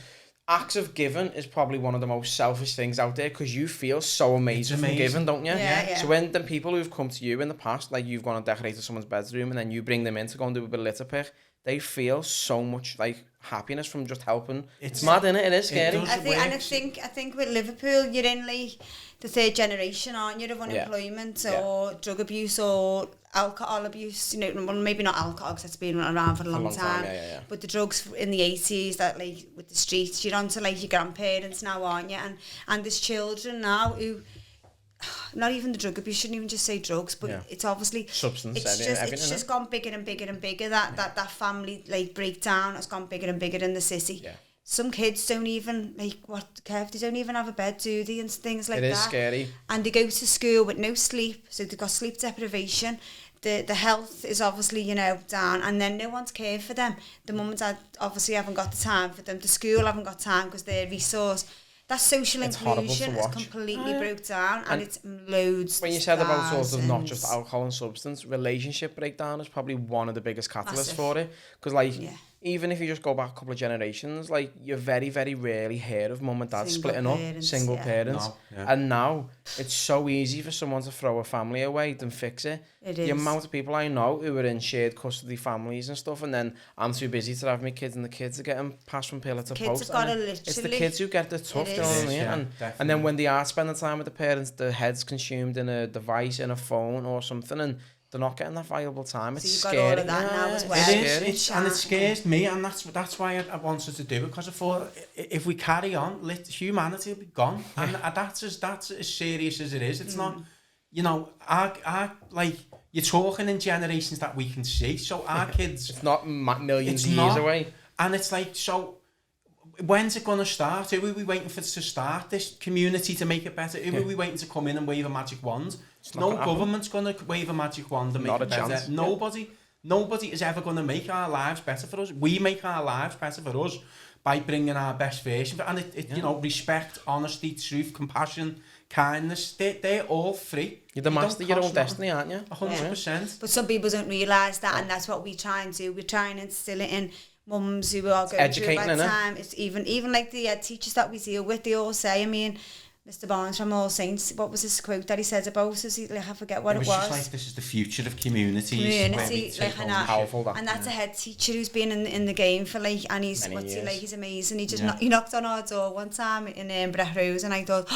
acts of giving is probably one of the most selfish things out there, because you feel so amazing from giving, don't you? Yeah. So when the people who've come to you in the past, like you've gone and decorated someone's bedroom and then you bring them in to go and do a bit of litter pick, they feel so much like happiness from just helping. It's mad, innit? It is scary. I think with Liverpool, you're in like the third generation, aren't you, of unemployment or drug abuse or alcohol abuse. You know, well, maybe not alcohol because it's been around for a long time. But the drugs in the 80s, that like with the streets, you're onto like your grandparents now, aren't you? And there's children now who. Not even the drug abuse, shouldn't even just say drugs, but it's obviously substance. It's just gone bigger and bigger and bigger. That family like breakdown has gone bigger and bigger in the city. Yeah. Some kids don't even Kev, they don't even have a bed, do they, and things like that. It is scary. And they go to school with no sleep, so they've got sleep deprivation. The health is obviously, you know, down, and then no one's cared for them. The mum and dad obviously haven't got the time for them. The school haven't got time because they're resource. That social inclusion has completely broke down, and it's loads. When you said about sort of not just alcohol and substance, relationship breakdown is probably one of the biggest catalysts for it. Because like, even if you just go back a couple of generations, like you very, very rarely hear of mum and dad splitting up, single parents. No, and now it's so easy for someone to throw a family away than fix it. The amount of people I know who are in shared custody families and stuff, and then I'm too busy to have my kids, and the kids are getting passed from pillar to post. It's the kids who get the tough, you know what I mean? And then when they are spending time with the parents, their head's consumed in a device, in a phone or something, and they're not getting that valuable time. It's scary. All of that now as well. It is, and it scares me, and that's why I wanted to do it, because I thought if we carry on, humanity will be gone, and that's as serious as it is. It's not, you know, our like, you're talking in generations that we can see, so our kids... It's not millions of years away. And it's like, so when's it going to start? Who are we waiting for to start this community to make it better? Who are we waiting to come in and wave a magic wand? No government's going to wave a magic wand and make it better. Chance. Nobody is ever going to make our lives better for us. We make our lives better for us by bringing our best version. And you know, respect, honesty, truth, compassion, kindness, they're all free. You're the master of your own destiny, aren't you? 100%. But some people don't realise that, and that's what we try and do. We're trying to instill it in mums who are going through a bad time. It's even like the teachers that we deal with, they all say, I mean, Mr. Barnes from All Saints, what was his quote that he said about us? I forget what it was. Just like, this is the future of communities. Powerful, that. And that's a head teacher who's been in the game for like, and he's he's amazing. He knocked on our door one time in Brett Rose, and I thought,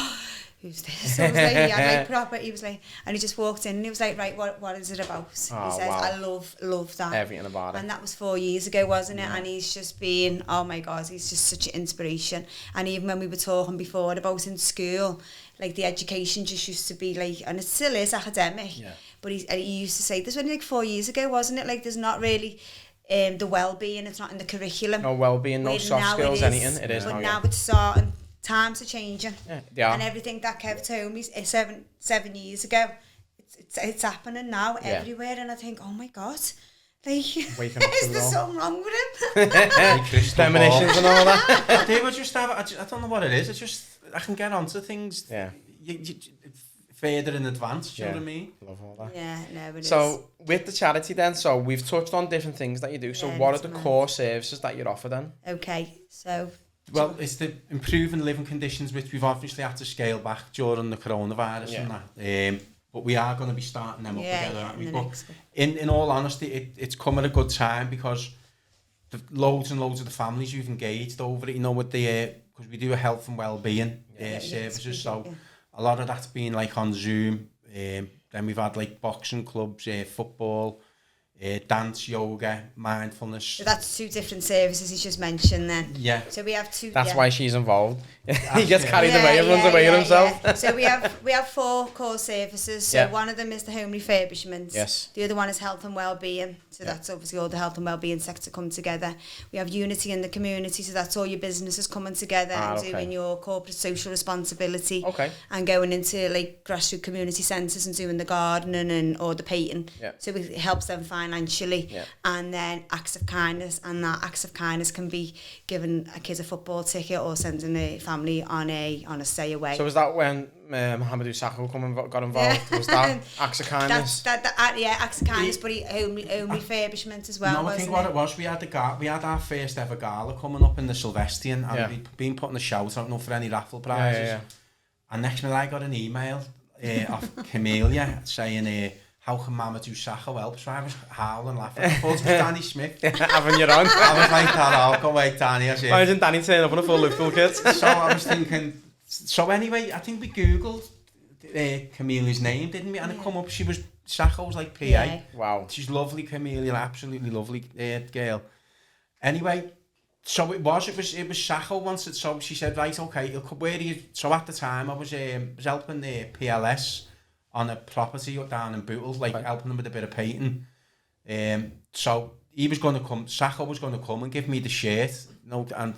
who's this? So I was like, he had like proper, he was like, and he just walked in and he was like, right, what is it about? He says, I love that. Everything about it. And that was 4 years ago, wasn't it? And he's just been, oh my God, he's just such an inspiration. And even when we were talking before about in school, like the education just used to be like, and it still is academic, but he used to say, this was only like 4 years ago, wasn't it? Like there's not really the well-being, it's not in the curriculum. No well-being, no soft skills, anything. It is. But now it's starting. Times are changing, and everything that Kev told me 7 years ago, it's happening now everywhere, and I think, oh my God, like, is there something wrong with him? Premonitions and all that. They would just have, I don't know what it is. It's just I can get onto things. You further in advance. Do you know what I mean? Love all that. Yeah, no, it so is. With the charity then, so we've touched on different things that you do. So what are the core services that you offer then? Okay, so. Well, it's the improving living conditions, which we've obviously had to scale back during the coronavirus and that. But we are going to be starting them up together, aren't we? But in all honesty, it's come at a good time, because the loads and loads of the families who've engaged over it, you know, with the because we do a health and well-being services, so a lot of that's been like on Zoom. Then we've had like boxing clubs, football, dance, yoga, mindfulness. So that's two different services he's just mentioned then. Yeah. So we have two. That's why she's involved. He gets carried away and runs away with himself. Yeah. So we have 4 core services. So one of them is the home refurbishments. Yes. The other one is health and well-being. So that's obviously all the health and well-being sector come together. We have unity in the community. So that's all your businesses coming together and doing your corporate social responsibility. Okay. And going into like grassroots community centres and doing the gardening or the painting. Yeah. So it helps them financially. Yeah. And then acts of kindness. And that acts of kindness can be giving a kid a football ticket or sending a family on a stay away. So was that when Mohamedou Sakho got involved? Yeah. Was that acts of kindness? Acts of kindness, but home refurbishment as well. No, I think what it was, we had our first ever gala coming up in the Sylvestian, and we'd been putting a shout out for any raffle prizes. And next minute I got an email off Camellia saying, how can Mama do Sacho help? So I was howling, laughing. I thought it was Danny Smith. Having your own. I was like, oh, go away, Danny. Why isn't Danny turning up on a full Liverpool kit? So I was thinking, so anyway, I think we Googled Camille's name, didn't we? And it come up, she was, Sacho was like PA. Yeah. Wow. She's lovely, Camille, absolutely lovely girl. Anyway, so it was Sacho once, so she said, right, okay, where are you? So at the time, I was helping the PLS on a property down in Bootle, like helping them with a bit of painting. So he was going to come, Sacho was going to come and give me the shirt, and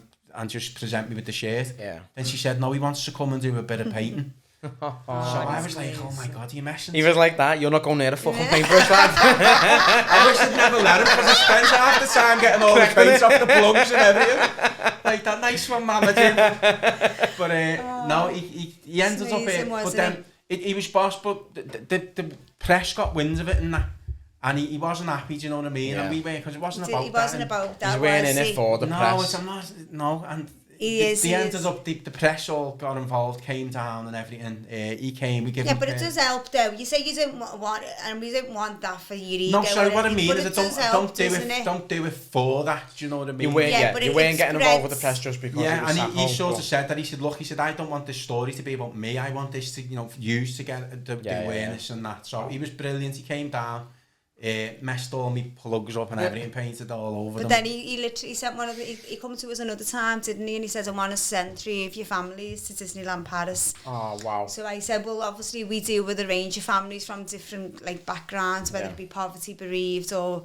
just present me with the shirt. Yeah. Then she said, no, he wants to come and do a bit of painting. So I was like, oh my God, are you messing? He was like that, you're not going near a fucking paintbrush, lad. I wish I'd never let him, because I spent half the time getting all the paint off the plugs and everything. Like that nice one, Mama Jim. But no, he ended up here. But then he was boss, but the press got wind of it and that. And he wasn't happy, do you know what I mean? Yeah. And we were, because it wasn't about that. He wasn't about that. He weren't in it for the press. No, and the press all got involved, came down and everything. He came, we give him... Yeah, but it does help though. You say you don't want it, and we don't want that for your ego. No, sorry, what I mean is don't do it for that, do you know what I mean? You weren't getting involved with the press just because it was and he sort of said that, he said, look, I don't want this story to be about me, I want this to, use to get the awareness and that. So he was brilliant, he came down, messed all my plugs up and everything, painted all over them. But then he literally sent he come to us another time, didn't he? And he said, I want to send 3 of your families to Disneyland Paris. Oh, wow. So I said, well, obviously we deal with a range of families from different backgrounds, whether it be poverty, bereaved, or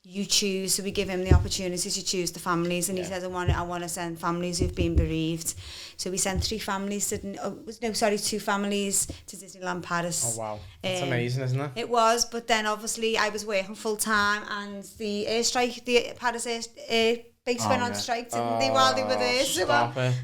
you choose. So we give him the opportunity to choose the families, and he says, I want to send families who've been bereaved. So we sent 2 families to Disneyland Paris. Oh wow, that's amazing, isn't it? It was, but then obviously I was working full time, and the airstrike, the Paris air base went on strike, didn't they, while they were there? So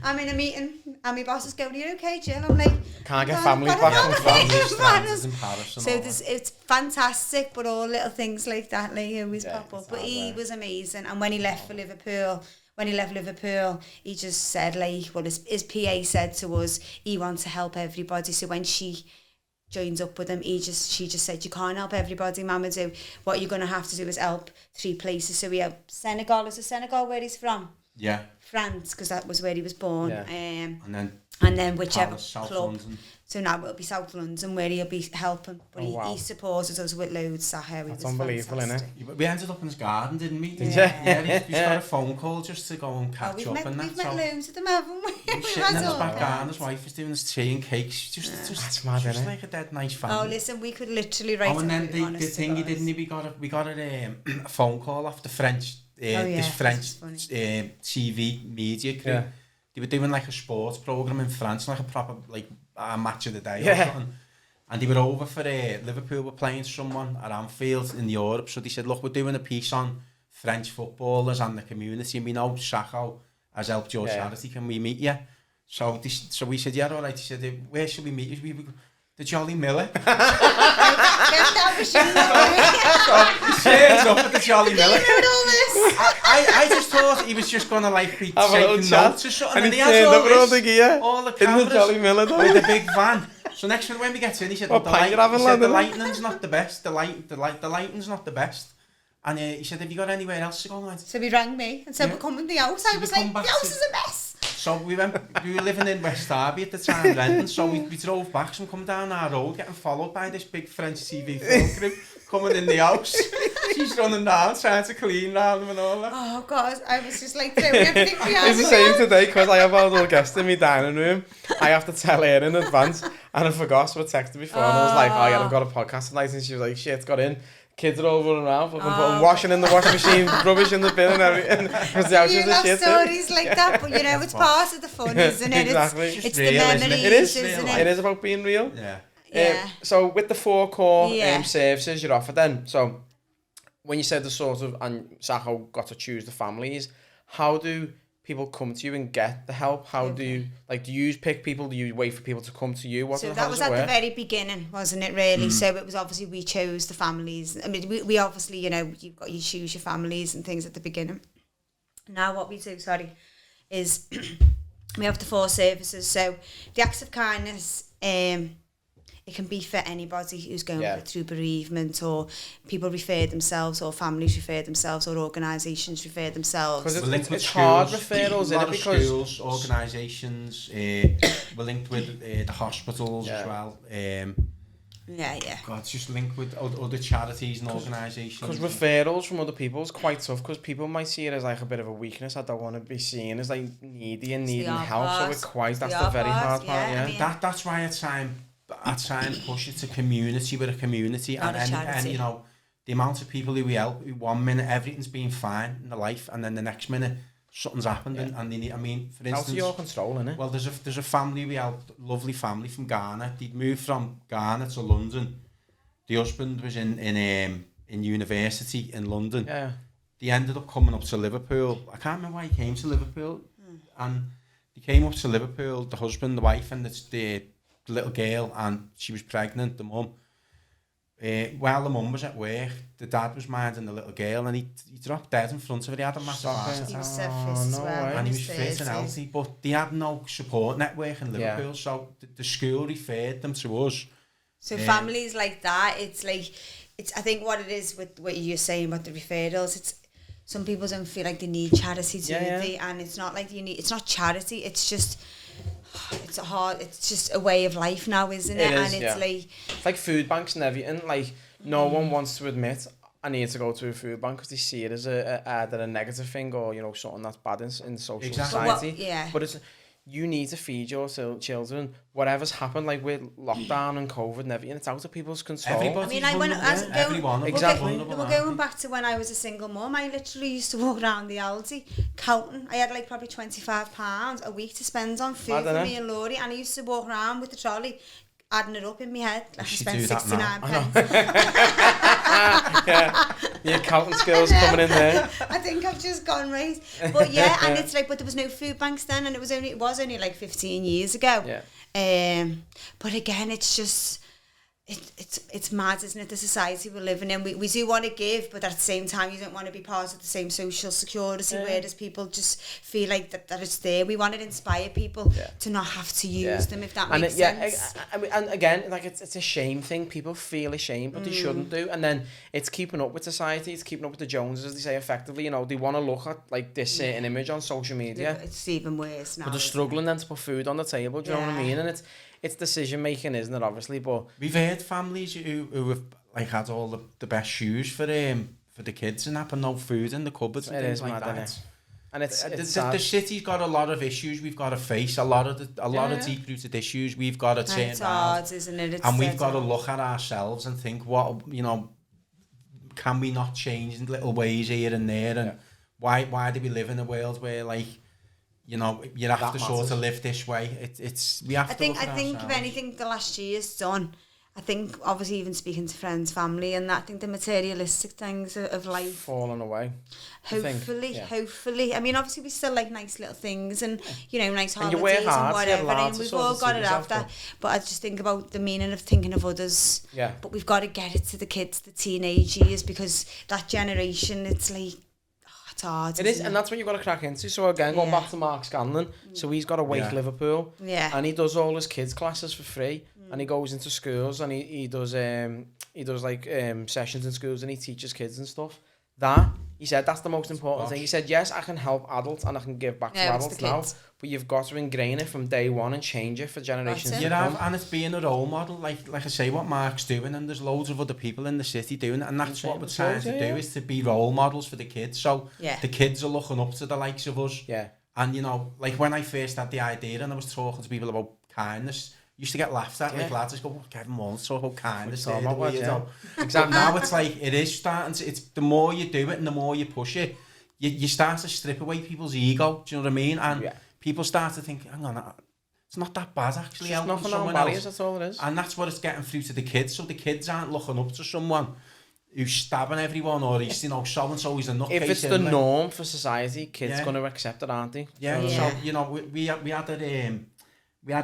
I'm in a meeting, and my boss is going, "Are you okay, Jill?" I'm like, "Can't get families back from Paris." So it's fantastic, but all little things like that always pop up. But he was amazing, and when he left for Liverpool. He just said, his PA said to us, he wants to help everybody. So when she joins up with him, she just said, you can't help everybody, Mamadou. What you're going to have to do is help 3 places. So we have Senegal. Is it Senegal where he's from? Yeah. France, because that was where he was born. Yeah. And then whichever Palace, club. London. So now it'll be South London where he'll be helping. But he supported us with loads. That's unbelievable, isn't it? Yeah, we ended up in his garden, didn't we? Yeah. He's got a phone call just to go and catch up and that. We've met loads of them, haven't we? He's sitting in his back garden, his wife was doing his tea and cakes. Just like a dead nice family. Oh, listen, we could literally write and then the thing he didn't, we got a phone call off the French, this French TV media crew. Yeah. They were doing like a sports programme in France, like a proper a match of the day or something. And they were over for Liverpool were playing someone at Anfield in Europe. So they said, look, we're doing a piece on French footballers and the community, and we know Sacho has helped your charity. Can we meet you? So we said, yeah, all right. He said, where should we meet you? The Jolly Miller. So he turns up at the Jolly Miller. I just thought he was just going to be taking notes or something. And he has all the cameras in the Jolly Miller with a big van. So next one, when we get in, he said, the lighting's not the best. The lighting's not the best. And he said, have you got anywhere else to go? So he rang me and said, we're coming to the house. I was like, the house is a mess. So we were living in West Derby at the time, London, so we drove back and come down our road, getting followed by this big French TV film crew coming in the house. She's running down, trying to clean round them and all that. Oh God, I was just throwing everything behind. It's the same today, because I have our little guest in my dining room. I have to tell her in advance, and I forgot, so I texted before, and I was like, oh yeah, I've got a podcast tonight, and she was like, shit, got in. Kids are all running around, putting washing in the washing machine, rubbish in the bin and everything. You love stories like that, but it's part of the fun, isn't it? Exactly. It's the memories, isn't it? It is about being real. Yeah. So with the 4 core services you're offered then, so when you said and Sacho got to choose the families, how do people come to you and get the help? How do you pick people? Do you wait for people to come to you? So that was at the very beginning, wasn't it, really? So it was obviously we chose the families. I mean, we obviously, you choose your families and things at the beginning. Now what we do, is we have the 4 services. So the acts of kindness, it can be for anybody who's going through bereavement, or people refer themselves, or families refer themselves, or organisations refer themselves. Because it's hard referrals, isn't it? Because schools, organisations, we're linked with the hospitals as well. God, it's just linked with other charities and organisations. Because referrals from other people is quite tough, because people might see it as like a bit of a weakness. I don't want to be seen as like needy and needing help. Part. So that's the very hard part. I mean, that's why I'd try and push it to community with a community, and you know, the amount of people who we help, who 1 minute everything's been fine in their life, and then the next minute something's happened, and they need, I mean, for instance, out of your control, innit? Well, there's a family we helped, lovely family from Ghana. They'd moved from Ghana to London. The husband was in university in London. Yeah. They ended up coming up to Liverpool. I can't remember why he came to Liverpool, and they came up to Liverpool. The husband, the wife, and the little girl, and she was pregnant, the mum. While the mum was at work, the dad was minding the little girl, and he dropped dead in front of her. He had a massive heart attack. He was as well. And he was fit and healthy, but they had no support network in Liverpool, so the school referred them to us. So families like that, it's like, I think what it is with what you're saying about the referrals, it's, some people don't feel like they need charity, and it's not like it's not charity, it's just, it's just a way of life now, isn't it? Is, and it's like food banks and everything. Like, no one wants to admit I need to go to a food bank, because they see it as either a negative thing, or, you know, something that's bad in social society. But it's, you need to feed your children. Whatever's happened, like with lockdown and COVID and everything, it's out of people's control. Everybody's we're going back to when I was a single mum. I literally used to walk around the Aldi counting. I had like probably £25 a week to spend on food for me and Laurie, and I used to walk around with the trolley, adding it up in my head. Like I spent 69 pence. Your accounting skills coming in there. I think I've just gone right. But yeah, and it's like, but there was no food banks then, and it was only like 15 years ago. But again, it's just, it's mad, isn't it, the society we're living in. We do want to give, but at the same time you don't want to be part of the same social security, whereas people just feel like that it's there. We want to inspire people to not have to use them, if that makes sense. I mean, and again, like it's a shame thing. People feel ashamed, but they shouldn't do. And then it's keeping up with society, it's keeping up with the Joneses, as they say, effectively. You know, they want to look at like this certain image on social media. It's even worse now. But they're struggling then to put food on the table, do you know what I mean? And it's decision making, isn't it, obviously, but we've heard families who have like had all the best shoes for the kids and that, but no food in the cupboards and things like that. And it's the city's got a lot of issues we've got to face, a lot of deep rooted issues we've got to turn around, isn't it? And we've got to look at ourselves and think, what, you know, can we not change in little ways here and there, and why do we live in a world where, like, you know, you have to sort of live this way? We have to look at think ourselves. if anything the last year's done, I think, obviously, even speaking to friends, family, and that, I think the materialistic things of life falling away. Hopefully. I mean, obviously, we still like nice little things, and you know, nice holidays and whatever, and we've all got it after. But I just think about the meaning of thinking of others. Yeah. But we've got to get it to the kids, the teenage years, because that generation, it's like, it's hard. It is, and that's what you've got to crack into. So again, going back to Mark Scanlon, so he's got a Wake Liverpool, and he does all his kids' classes for free. And he goes into schools, and he does like sessions in schools, and he teaches kids and stuff. He said that's the most important thing. He said, yes, I can help adults and I can give back to adults now, but you've got to ingrain it from day one and change it for generations to come. And it's being a role model, like I say, what Mark's doing, and there's loads of other people in the city doing it, and that's what we're trying to do, is to be role models for the kids. So the kids are looking up to the likes of us. Yeah. And you know, like when I first had the idea and I was talking to people about kindness, used to get laughed at, like lads just go, well, Kev Moorland talk about kindness. Exactly. Now it's like, it is starting to, it's the more you do it and the more you push it, you start to strip away people's ego, do you know what I mean? And people start to think, hang on, it's not that bad actually. It's nothing on barriers, that's all it is. And that's what it's getting through to the kids, so the kids aren't looking up to someone who's stabbing everyone, or he's, you know, so-and-so is a nutcase. If it's the norm for society, kids going to accept it, aren't they? So, you know, we had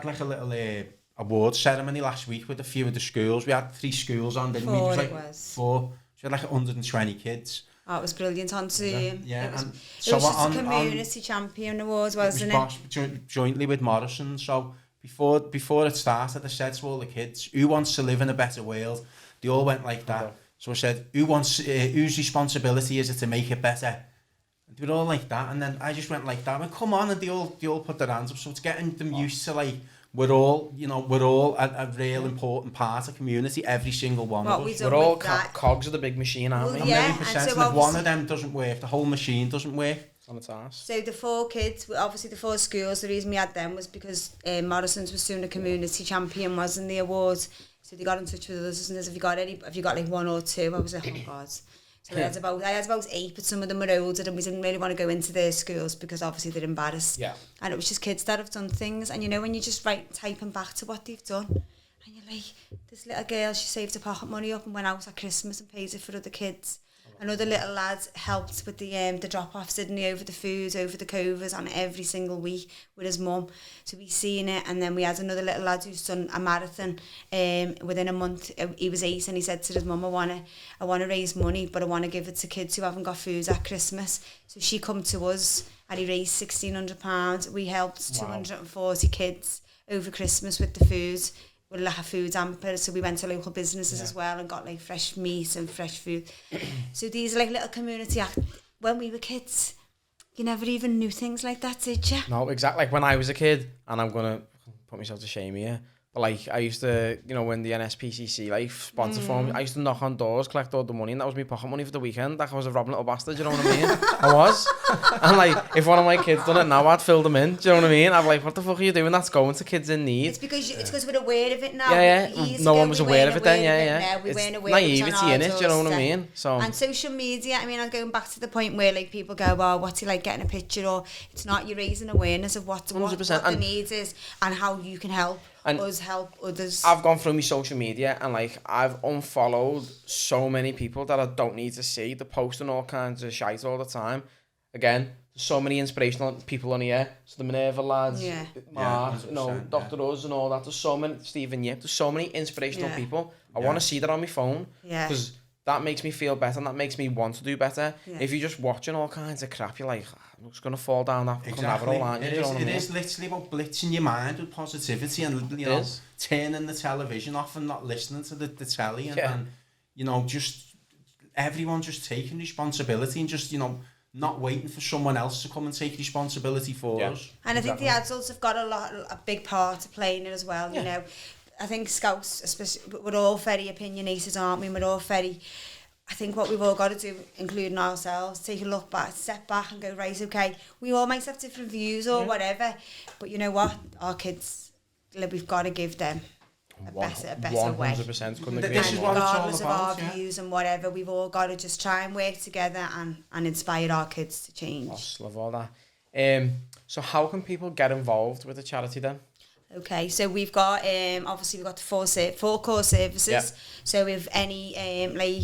like a little award ceremony last week with a few of the schools. We had 3 schools on, didn't we? It was like 4. So we had like 120 kids. Oh, it was brilliant on Zoom. Yeah, it was just a community champion award, wasn't it? Jointly with Morrison. So before it started, I said to all the kids, who wants to live in a better world? They all went like that. So I said, whose responsibility is it to make it better? And they were all like that, and then I just went like that. I went, come on, and they all put their hands up. So it's getting them used to like, we're all a real important part of community, every single one of us. We're all cogs of the big machine, aren't we? Yeah, and if one of them doesn't work, the whole machine doesn't work. On its arse. So the 4 kids, obviously the 4 schools, the reason we had them was because Morrison's was soon a community champion, wasn't the awards. So they got in touch with us and said, have you got like 1 or 2? I was like, oh my God. So I had about 8, but some of them were older and we didn't really want to go into their schools because obviously they're embarrassed. Yeah. And it was just kids that have done things, and you know when you just typing back to what they've done, and you're like, this little girl, she saved her pocket money up and went out at Christmas and paid it for other kids. Another little lad helped with the drop-offs, didn't he, over the food, over the covers, and every single week with his mum. So we seen it, and then we had another little lad who's done a marathon within a month. He was 8, and he said to his mum, I want to raise money, but I want to give it to kids who haven't got food at Christmas. So she come to us, and he raised £1,600. We helped 240 kids over Christmas with the food. With like a food hamper, so we went to local businesses as well and got like fresh meat and fresh food. So these are like little community acts. When we were kids, you never even knew things like that, did you? No, exactly. Like when I was a kid, and I'm gonna put myself to shame here, but like I used to, you know, when the NSPCC like sponsor for me, I used to knock on doors, collect all the money, and that was my pocket money for the weekend. Like I was a robbing little bastard, you know what I mean? I was. And like if one of my kids done it now, I'd fill them in. Do you know what I mean? I'm like, what the fuck are you doing? That's going to kids in need. It's because we're aware of it now. Yeah. No one was aware of it then. Yeah. We weren't aware. Naivety in it. Do you know what I mean? So. And social media. I mean, I'm going back to the point where like people go, well, what's it like getting a picture? Or it's not. You're raising awareness of what the needs is and how you can help. And us help others. I've gone through my social media and like I've unfollowed so many people that I don't need to see. They're posting all kinds of shite all the time. Again, there's so many inspirational people on here. So the Minerva lads, Mark, Dr. Oz and all that. There's so many, Stephen Yip. There's so many inspirational people. I want to see that on my phone because that makes me feel better and that makes me want to do better. If you're just watching all kinds of crap, you're like, I'm just going to fall down that fucking rabbit hole, aren't you? It is literally about blitzing your mind with positivity and, you know, turning the television off and not listening to the telly and, you know, just everyone just taking responsibility and just, you know, not waiting for someone else to come and take responsibility for us. And I think the adults have got a big part to play in it as well, you know. I think Scouts, especially, we're all very opinionated, aren't we? We're all very... I think what we've all got to do, including ourselves, take a look back, step back and go, right, okay, we all might have different views or whatever, but you know what? Our kids, we've got to give them a better 100% way. 100% couldn't agree. This is what it's all regardless about, of our views and whatever, we've all got to just try and work together and inspire our kids to change. Love all that. So how can people get involved with the charity then? Okay, so we've got, obviously we've got the 4 core services. So if any, like,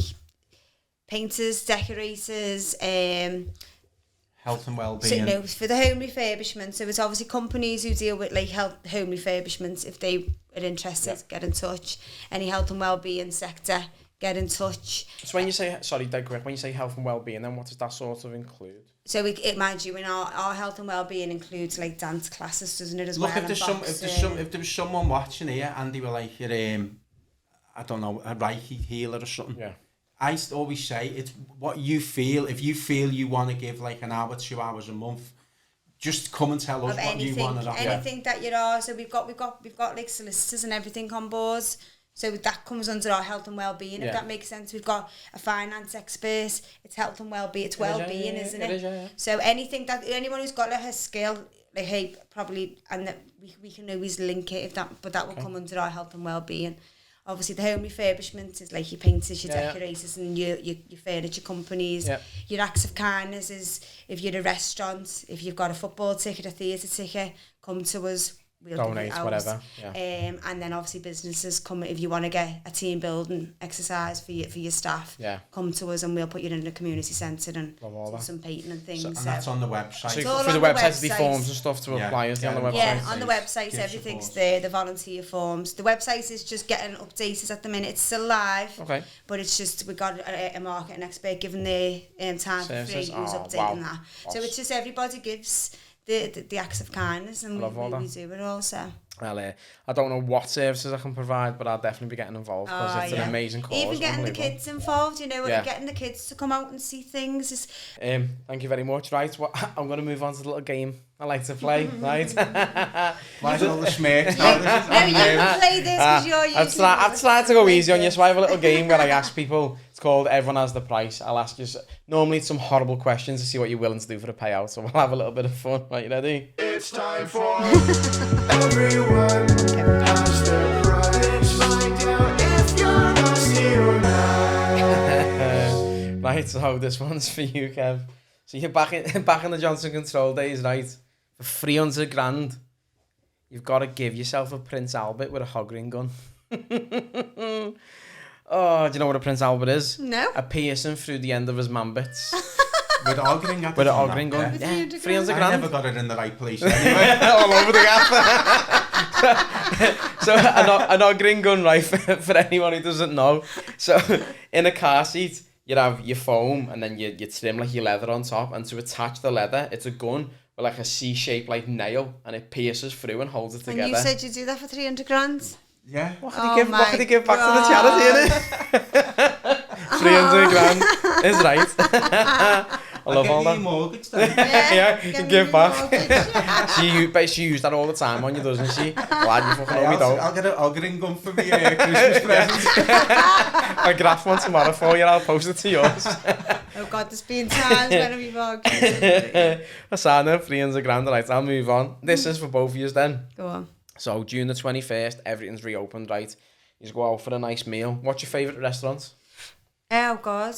painters, decorators, health and well-being. So, no, for the home refurbishment. So it's obviously companies who deal with like home refurbishments. If they are interested, get in touch. Any health and well-being sector, get in touch. So when you say, when you say health and well-being, then what does that sort of include? So it mind you, in our health and well-being includes like dance classes, doesn't it, as well? Look, if there was someone watching here and they were like, I don't know, a Reiki healer or something. Yeah. I always say it's what you feel. If you feel you want to give like an hour, 2 hours a month, just come and tell us what you want to do. Anything that you are. So we've got like solicitors and everything on board. So that comes under our health and well-being, if that makes sense. We've got a finance expert. It's health and well-being. It's well-being, isn't it? So anything that anyone who's got like a skill, like hey, probably, and that we can always link it but that will come under our health and well-being. Obviously, the home refurbishment is like your painters, your decorators, and your furniture companies. Your acts of kindness is if you're a restaurant, if you've got a football ticket, a theatre ticket, come to us. We'll donate, whatever. And then obviously businesses come if you want to get a team building exercise for your staff. Come to us and we'll put you in a community centre and do some painting and things. So, and that's on the website. So for the website, the forms and stuff to apply on the website. Yeah, on the website, everything's there. The volunteer forms. The website is just getting updated at the minute. It's still live. Okay. But it's just we've got a marketing expert giving their time for free who's updating that. So it's just everybody gives the acts of kindness and we do it also. Well, I don't know what services I can provide, but I'll definitely be getting involved because it's an amazing cause. Even getting the kids involved, you know, getting the kids to come out and see things. Is... Thank you very much. Right, I'm going to move on to the little game I like to play, right? Why all the smirks now? No, you can play this because you're used to I've tried to go easy on you, so I have a little game where I ask people, it's called Everyone Has the Price. I'll ask you, normally it's some horrible questions to see what you're willing to do for a payout, so we'll have a little bit of fun. Right, you ready? It's time for Everyone Has the Price. Find out if you're nasty or not. Right, so this one's for you, Kev. So you're back in the Johnson Control days, right? For 300 grand, you've got to give yourself a Prince Albert with a hog ring gun. Oh, do you know what a Prince Albert is? No. A piercing through the end of his man bits. With an ogling gun. With an ogling gun. Yeah, 300 grand. I never got it in the right place anyway. All over the gap. So an ogling gun, right, for anyone who doesn't know. So in a car seat, you'd have your foam and then you trim like your leather on top, and to attach the leather, it's a gun with like a C-shaped like nail, and it pierces through and holds it together. And you said you'd do that for 300 grand? Yeah. What could he give back to the charity, innit? 300 grand is right. I love all that. Mortgage then. Yeah, give back. She used that all the time on you, doesn't she? Glad you fucking owe me though. I'll get an ogling gun for me Christmas present. I'll graph one tomorrow for you, I'll post it to yours. Oh God, there's been times when we've argued. I signed up 300 grand, right, I'll move on. This is for both of you then. Go on. So June the 21st, everything's reopened, right? You just go out for a nice meal. What's your favourite restaurant? Oh God.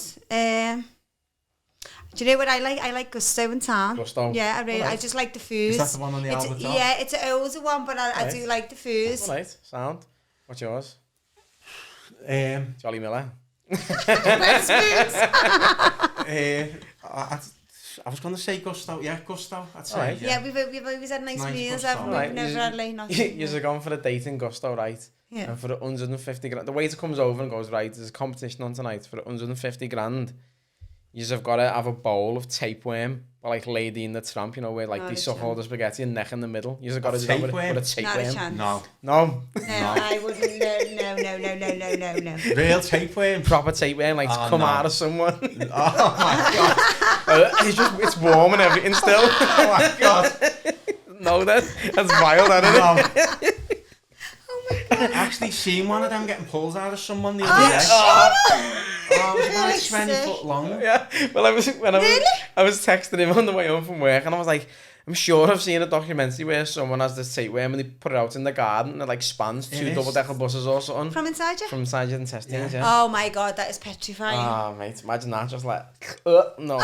Do you know what I like? I like Gusto in town. Gusto? Yeah, I just like the food. Is that the one on the Albert Top? Yeah, it's an older one, but I do like the food. Alright, sound. What's yours? Jolly Miller. I was going to say Gusto. Yeah, Gusto. I'd say. Right. Yeah, we've always had nice meals, Gusto. haven't we? Right. We've never had like nothing. You're going for a date in Gusto, right? Yeah. And for 150 grand, the waiter comes over and goes, right, there's a competition on tonight for 150 grand. You've got to have a bowl of tapeworm, but like Lady in the Tramp, you know, where like they suck all the spaghetti and neck in the middle. You've got to do that with a tapeworm. Not a chance. No. No. I wouldn't. No. Real tapeworm. Proper tapeworm, like to come out of someone. Oh my God. It's warm and everything still. Oh my God. No, that's vile, that isn't it? Oh I actually seen one of them getting pulled out of someone the other day. It was about 20 foot long. Yeah, well, I was texting him on the way home from work, and I was like, I'm sure I've seen a documentary where someone has this tapeworm and they put it out in the garden and it like spans 2 double-decker buses or something. From inside you? From inside your intestines, yeah. Oh my God, that is petrifying. Oh, mate, imagine that, just like, no.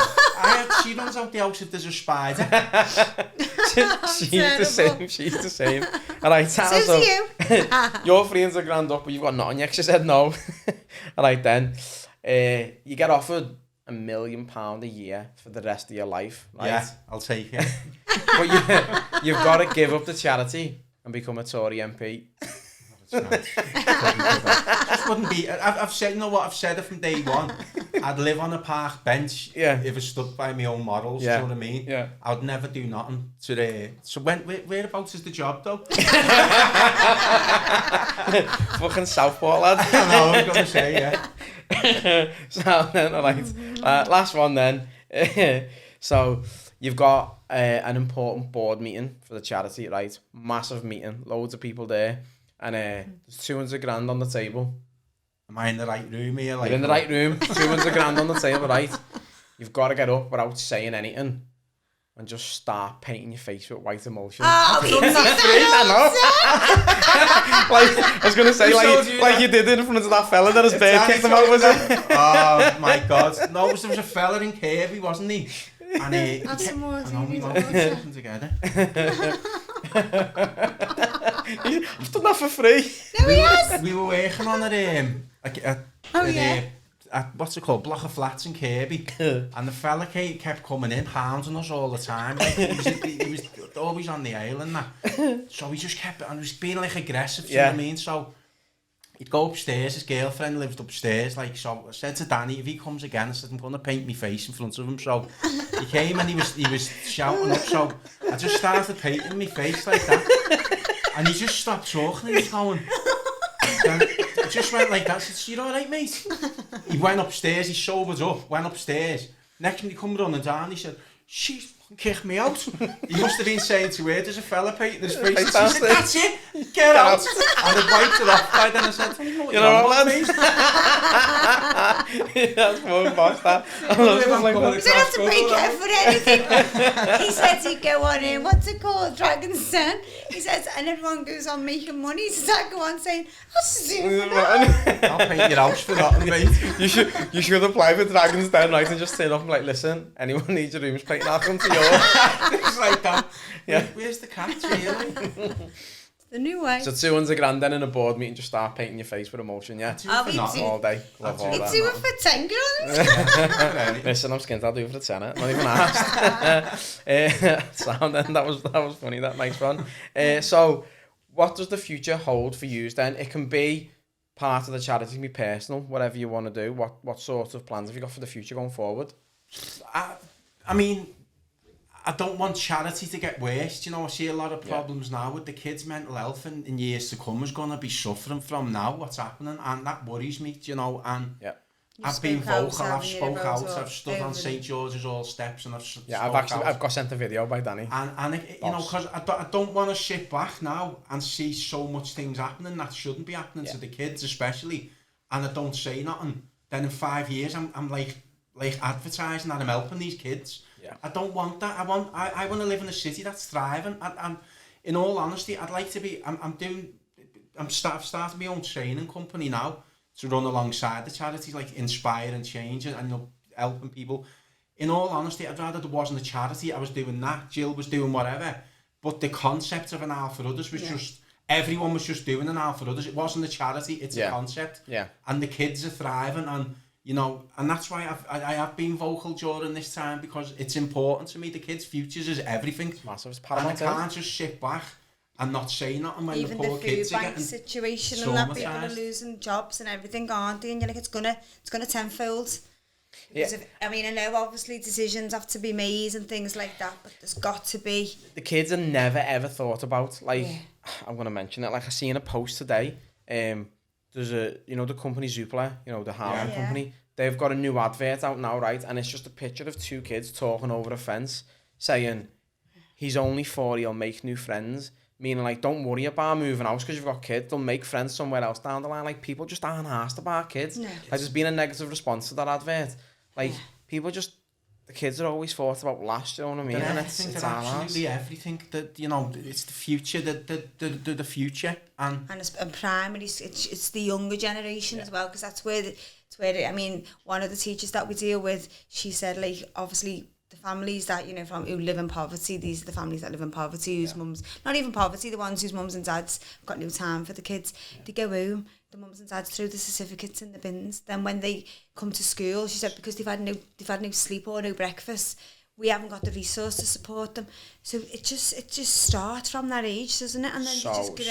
She runs out the house if there's a spider. She's the same. Alright, so you. You're 300 grand up, but you've got nothing yet. She said no. Alright then, you get offered £1 million a year for the rest of your life, right? Yeah, I'll take it. But you've got to give up the charity and become a Tory MP. Just wouldn't be. I've said, you know what? I've said it from day one. I'd live on a park bench if I stood by my own morals. You know what I mean? Yeah. I'd never do nothing today. So whereabouts is the job though? Fucking Southport, lad. I know. I was gonna say So then, alright. Last one then. So you've got an important board meeting for the charity, right? Massive meeting, loads of people there, and there's 200 grand on the table. Am I in the right room here? You're in the right room. 200 grand on the table, right? You've got to get up without saying anything and just start painting your face with white emulsion. Oh, I know. Like I was gonna say, like you did in front of that fella that his bird kicked him out, was it? Oh my God! No, there was a fella in Kirby, wasn't he? And Have some more. I know we were working together. I've done that for free. No, he has. We were working on at what's it called, block of flats in Kirby, and the fella kept coming in, hounding us all the time. Like, he was always on the island, so he just kept, and he was being like aggressive. You know what I mean? So he'd go upstairs. His girlfriend lived upstairs. Like, so I said to Danny, if he comes again, I said, I'm going to paint my face in front of him. So he came and he was shouting up. So I just started painting my face like that. And he just stopped talking and he was going. Then it just went like that. I said, "You alright, mate?" He went upstairs, he sobered up, went upstairs. Next time he come running down, he said, "She's kicked me out." He must have been saying to her, "There's a fella painting his face." She said, "That's it, get out." And it wiped it off by then. I said, "You know what you're on about, mate?" That's more boss that. I love stuff like that. You don't have to break it for anything. He says he'd go on in, what's it called, Dragon's Den. He says, and everyone goes on making money. He says, I go on saying, "What's to do for that?" I'll paint your house for that, mate. You should apply for Dragon's Den, right, and just turn up and like, "Listen, anyone needs a room painting, I'll come to yours." It's like that. Yeah. Where's the cat, really? The new way. So 200 grand then in a board meeting, just start painting your face with emotion, yeah? I'll be All day. Love all It's that. even for 10 grand. Listen, I'm skint, I'll do it for the tenner. Not even asked. Sound then, that was funny, that nice one. So, what does the future hold for you then? It can be part of the charity, it can be personal, whatever you want to do. What sort of plans have you got for the future going forward? I mean, I don't want charity to get worse. You know, I see a lot of problems now with the kids' mental health in years to come is going to be suffering from now what's happening, and that worries me, you know, and I've been vocal, I've spoke out, I've stood on St. George's All Steps and I've got sent a video by Danny. And it, you know, because I don't want to sit back now and see so much things happening that shouldn't be happening to the kids especially, and I don't say nothing. Then in 5 years I'm like advertising that I'm helping these kids. I don't want that. I want to live in a city that's thriving. And in all honesty, I'd like to be. I've started my own training company now to run alongside the charities, like Inspire and Change, and you know, helping people. In all honesty, I'd rather there wasn't a charity. I was doing that. Jill was doing whatever. But the concept of an Hour for Others was just everyone was just doing an Hour for Others. It wasn't a charity. It's a concept. Yeah. And the kids are thriving and. You know, and that's why I have been vocal during this time because it's important to me. The kids' futures is everything. It's massive. It's paramount. And I can't just sit back and not say nothing when even the poor kids are getting situation and that people are losing jobs and everything, aren't they? And you're like, it's gonna tenfold. Yeah. I mean, I know obviously decisions have to be made and things like that, but there's got to be. The kids are never ever thought about. Like, I'm gonna mention it. Like I seen a post today. There's the company Zoopla, the Harlem company. They've got a new advert out now, right? And it's just a picture of two kids talking over a fence saying, "He's only 4, he'll make new friends." Meaning, like, don't worry about moving out because you've got kids. They'll make friends somewhere else down the line. Like, people just aren't asked about kids. No. Like, there's been a negative response to that advert. Like, people just... The kids are always thought about last, you know what I mean? Yeah, and it's absolutely everything that, it's the future, the future. And primary, it's the younger generation as well, because that's where I mean, one of the teachers that we deal with, she said, like, obviously the families that, who live in poverty, these are the families that live in poverty, whose mums, not even poverty, the ones whose mums and dads have got no time for the kids. They go home, the mums and dads throw the certificates in the bins. Then when they come to school, she said, because they've had no sleep or no breakfast, we haven't got the resource to support them. So it just starts from that age, doesn't it? And then they just grow.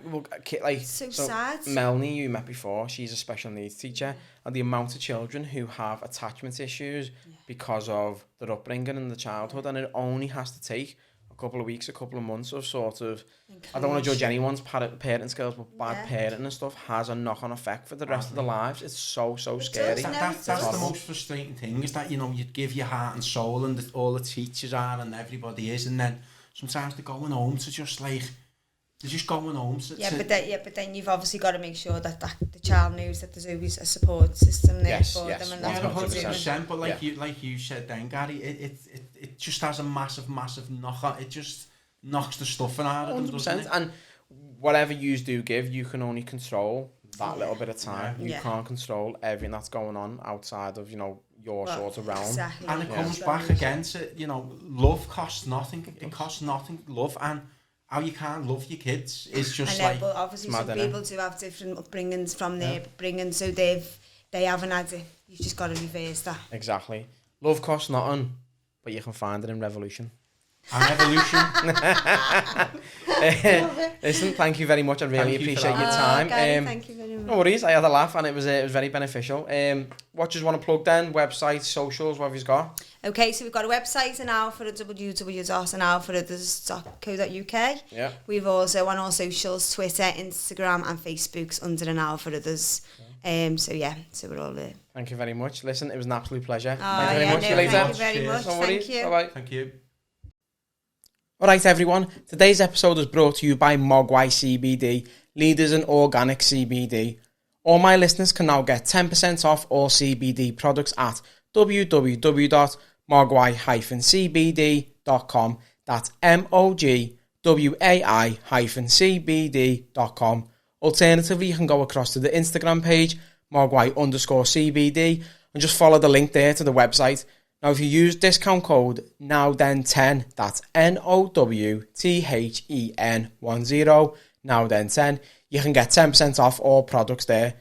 Well, like, so sad. Melanie, you met before, she's a special needs teacher, and the amount of children who have attachment issues because of their upbringing in the childhood, and it only has to take a couple of weeks, a couple of months of sort of, I don't want to judge anyone's parenting skills, but bad parenting and stuff has a knock-on effect for the rest of their lives. It's so scary. That's the most frustrating thing, is that, you give your heart and soul, and all the teachers are and everybody is, and then sometimes they're going home to just like, they're just going home to... But then you've obviously got to make sure that the child knows that there's always a support system there for them. And that's 100%, but like you said then, Gary, it just has a massive knock-on. It just knocks the stuffing out of them, doesn't it? And whatever you do give, you can only control that little bit of time. You can't control everything that's going on outside of, your sort of realm. Exactly. And it comes back again to, love costs nothing. It costs nothing, love, and how you can't love your kids is just like... but obviously some people do have different upbringings from their upbringing, so they haven't had it. You've just got to reverse that. Exactly. Love costs nothing, but you can find it in Revolution. And evolution. Listen, thank you very much. I really appreciate your time. Gary, thank you very much. No worries, I had a laugh and it was very beneficial. What do you want to plug then? Websites, socials, what have you got? Okay, so we've got a website now for www.analfotothers.co.uk. Yeah. We've also on all socials, Twitter, Instagram and Facebook's under An Hour for Others. So we're all there. Thank you very much. Listen, it was an absolute pleasure. Oh, Thank you very much. no, See you later. thank you very much. No worries. Thank you. Bye-bye. Thank you. Alright everyone, today's episode is brought to you by Mogwai CBD, leaders in organic CBD. All my listeners can now get 10% off all CBD products at www.mogwai-cbd.com. That's MOGWAI-CBD.com. Alternatively, you can go across to the Instagram page, Mogwai_CBD, and just follow the link there to the website. Now, if you use discount code NOWTHEN10, that's NOWTHEN10, NOWTHEN10, you can get 10% off all products there.